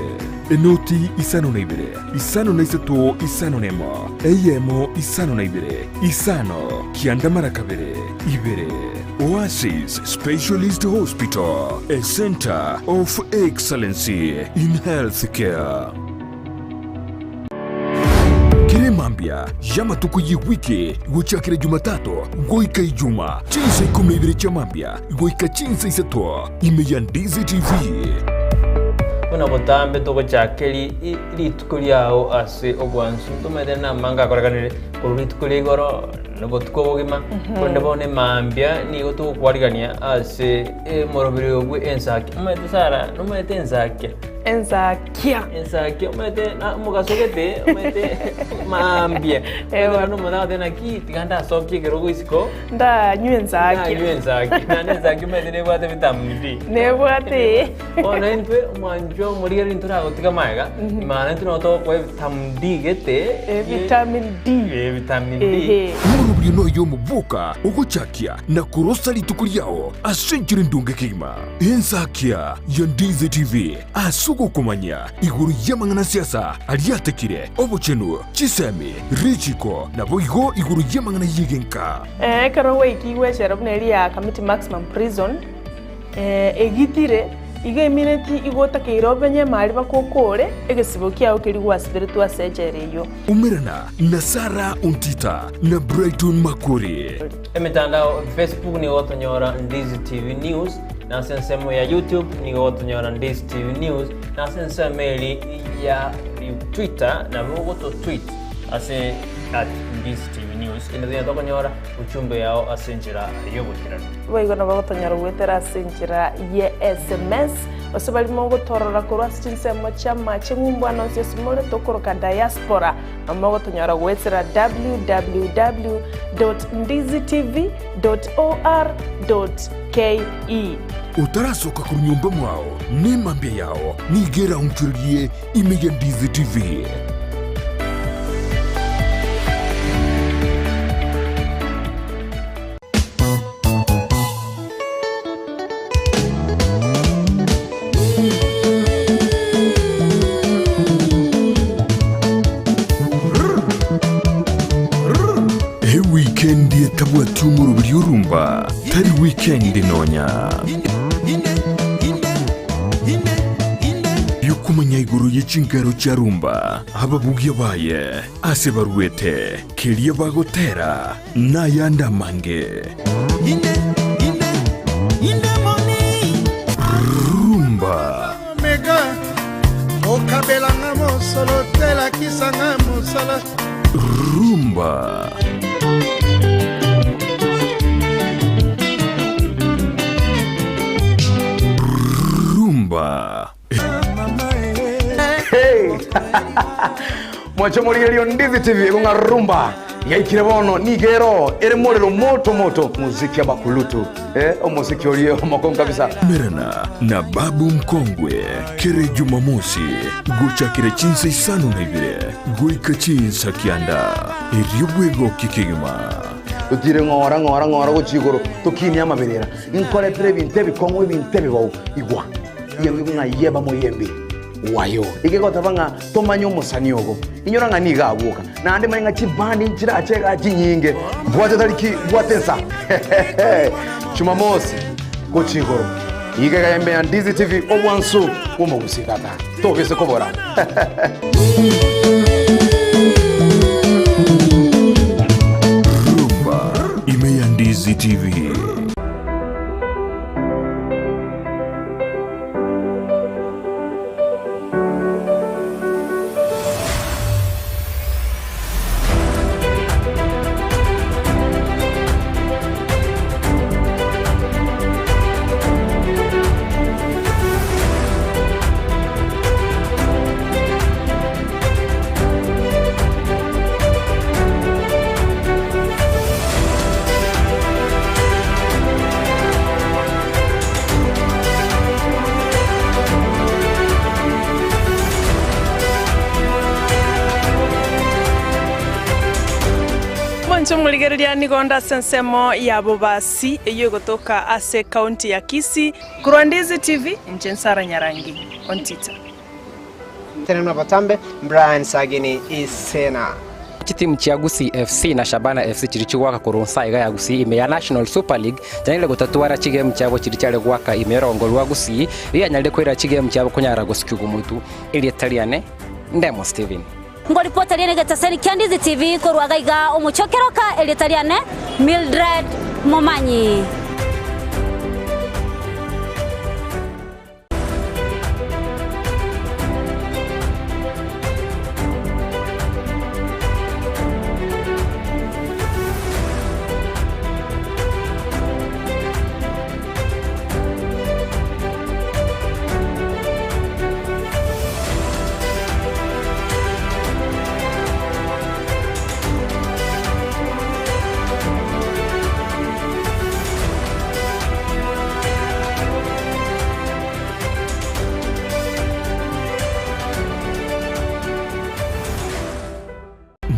enoti isano na ibere isano na isato isano nemo eyemo isano na ibere isano kianda marakabere ibere Oasis Specialist Hospital, a center of excellency in healthcare. Mambia jama tuko yiwiki guchakira Jumatatu goika ijuma chinsa 12 cha mambia goika chinsa isato imeya Ndizi TV una botambe toko chakeli ilitukuli ao ase obwansu tumede na manga koraganire kuritukuli goro nabo tukobogima konde bone mambia ni goto kwarigania ase morobiri ogwe Ensakia umete sara numete Ensakia umete na mugasogete umete mambia ewa no mona dena ki tiganda sokye gerogo isiko nda Ensakia na Ensakia umete ne bwate vitamini D ne bwate ona entwe manjo morigeri ntura gotiga maiga mana ntuno to kwa vitamin D gete vitamin D murubiri no yo mubuka ugochakia na kurosa litukuri yao asenjire ndunge kigima Ensakia ya Ndizi TV asuko kumanya iguru yamangana siasa aliyatekire obochenu chisemi richiko na boigo iguru yamangana yigenka karo weiki weshera buneri ya Community Maximum Prison egitire iga imineti igota keirobenye mari bakokore egesibo kiao kiri gwasibiritu asejereyo umerana na Sara Ontita na Brighton Makori emitandao Facebook ni wotonyora Ndizi TV News na sensemo ya YouTube ni wotonyora Ndizi TV News na sensemo ya Twitter na woto tweet ase at Ndizi TV News ina tokonyora uchumbe yao asenjira yobutirano baigona bagotonyara gwetera asenjira ye SMS osubali mongo torora korwa sinsemo chama chengumbwana osesumole tokoroka diaspora amagotonyara gwetera www.ndizitv.or.ke utarasoka ku nyumba mwao ni mambia yao nigera umchurie imeya Ndizi TV. Weekend yetabwa tumuru byurumba tari weekend nonya yukumanya iguru y'ikingaro cyarumba ababugiye baye ase barwete kiriye bagotera nayanda mange rumba mega okabelanga mosolo tela kisanga mosala rumba Hey! Mwacho muri elio Ndizi TV kunga rumba yaikire bono nigero ere morero moto muziki ya bakulutu muziki olio makon kabisa merana na babu mkongwe kere Jumamosi gocha kire chinsa isano na ibire goika chinsa kianda eriobwego kikigima utire ngora gochigoro tukini amaberera inkore pere bintebe kongwe bintebe bawo igwa yemwe nga yeba moyembe wayo igegota banga tomanyo musanyogo inyora nga niga abuka na ande manga chibandi nchira achega chinyinge bwaje tariki bwatensa Jumamosi gochigoro igega yembe ya Ndizi TV obwansu umugusikata togese kobora rumba imeya Ndizi TV. Muligereria nigonda sensemo ya bobasi eyo gotoka ase county ya Kisii kurwa Ndizi TV Nsara Nyarangi Ontita Tena batambe Brighton Makori Timu cha Gusii FC na Shabana FC chirichugwaka kurunsa iga ya Gusii ime ya National Super League janile gutatuara chigame cyabo chirichale gwaka imerongolwa Gusii iya nyalde kwira chigame cyabo kunyara gosikigumu mutu ili Italiane Ndemo Steven ngo ripota liene gataseni kya Ndizi TV korwa gaiga umuchokeroka elitariane Mildred Momanyi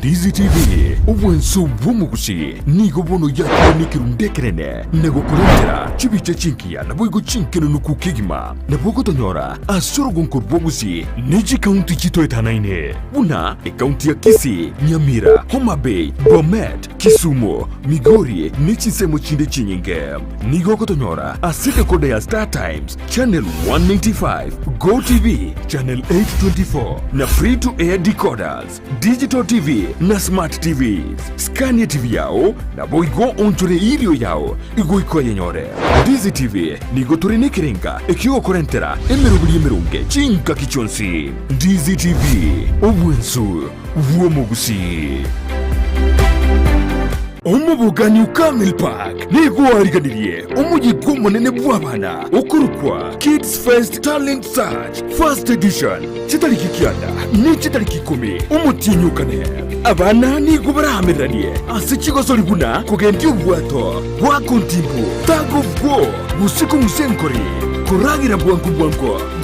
Ndizi TV ubwenso bwumugusi nigo bono yakire nikirundekerene nego kurengera chibice chinkiya nabo igo chinkeno nukukigima nabo gotonyora asorogon korbogusi neji county chitoetanaine buna county ya Kisii, Nyamira, Homa Bay, Bomet, Kisumu, Migori nechisemo chinde chinyinge nigo gotonyora aside kode ya Star Times channel 195 Go TV channel 824 na free to air decoders Digital TV na na smart TVs. Scania TV yao na boigo onjure irio yao igo ikoye nyore. Ndizi TV nigo turine kirenga ikigo korentera emerunge chinka kichonsi. Ndizi TV obwensu vuomugusi. Omubugani ukamil park nigo ariganirie omujigwo munene bw'abana okurukwa Kids Fest Talent Search First Edition kitariki kianda ni kitariki 10 umutinyukane abana nigo barahamiraniye ase kigosori buna kugendi ubwato bwa kontimbu tag of war busiku musenkori kuragira bwangu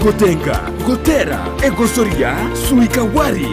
gotenga gotera egosoria suikawari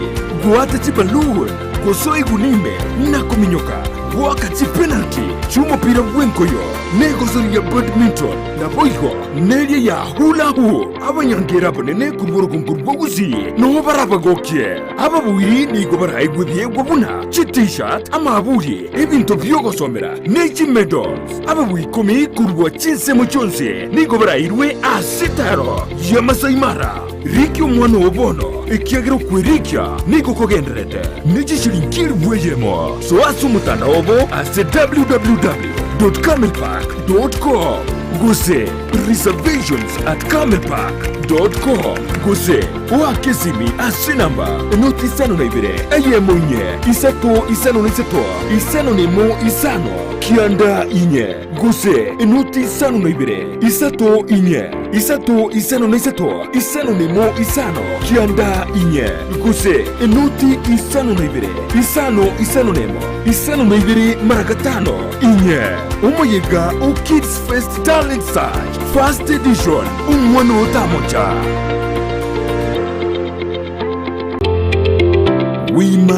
guata chibalun gosoi gunime na kuminyoka wakati penalty chumupira bwenkoyo negosoria badminton na boiho neria ya hula hoop abanyangera bonene kurworogungurugoguzi no barabagokie ababuiri nigo baraigudie gwabuna t-shirt amaburi ebintu byogosomera nechi medals ababuikomi kurwa chinsemo chonse nigo barairwe asitaro ya Masai Mara riki umwana wobono ikiagero kwirikya nigo kogenderete nechishirinkiri bweyemo so asumutanda obo ase www.camelpark.com guse reservations at camelpark.com guse wakesimi ase namba noti isano na ibere eyemo inye isano nemo isano kianda inye guse noti isano na ibere isato isano nemo isano kianda inye guse noti isano na ibere isano nemo isano na ibere maragatano inye umuyiga o Kids Fest Talent Search First Edition umwana utamocha.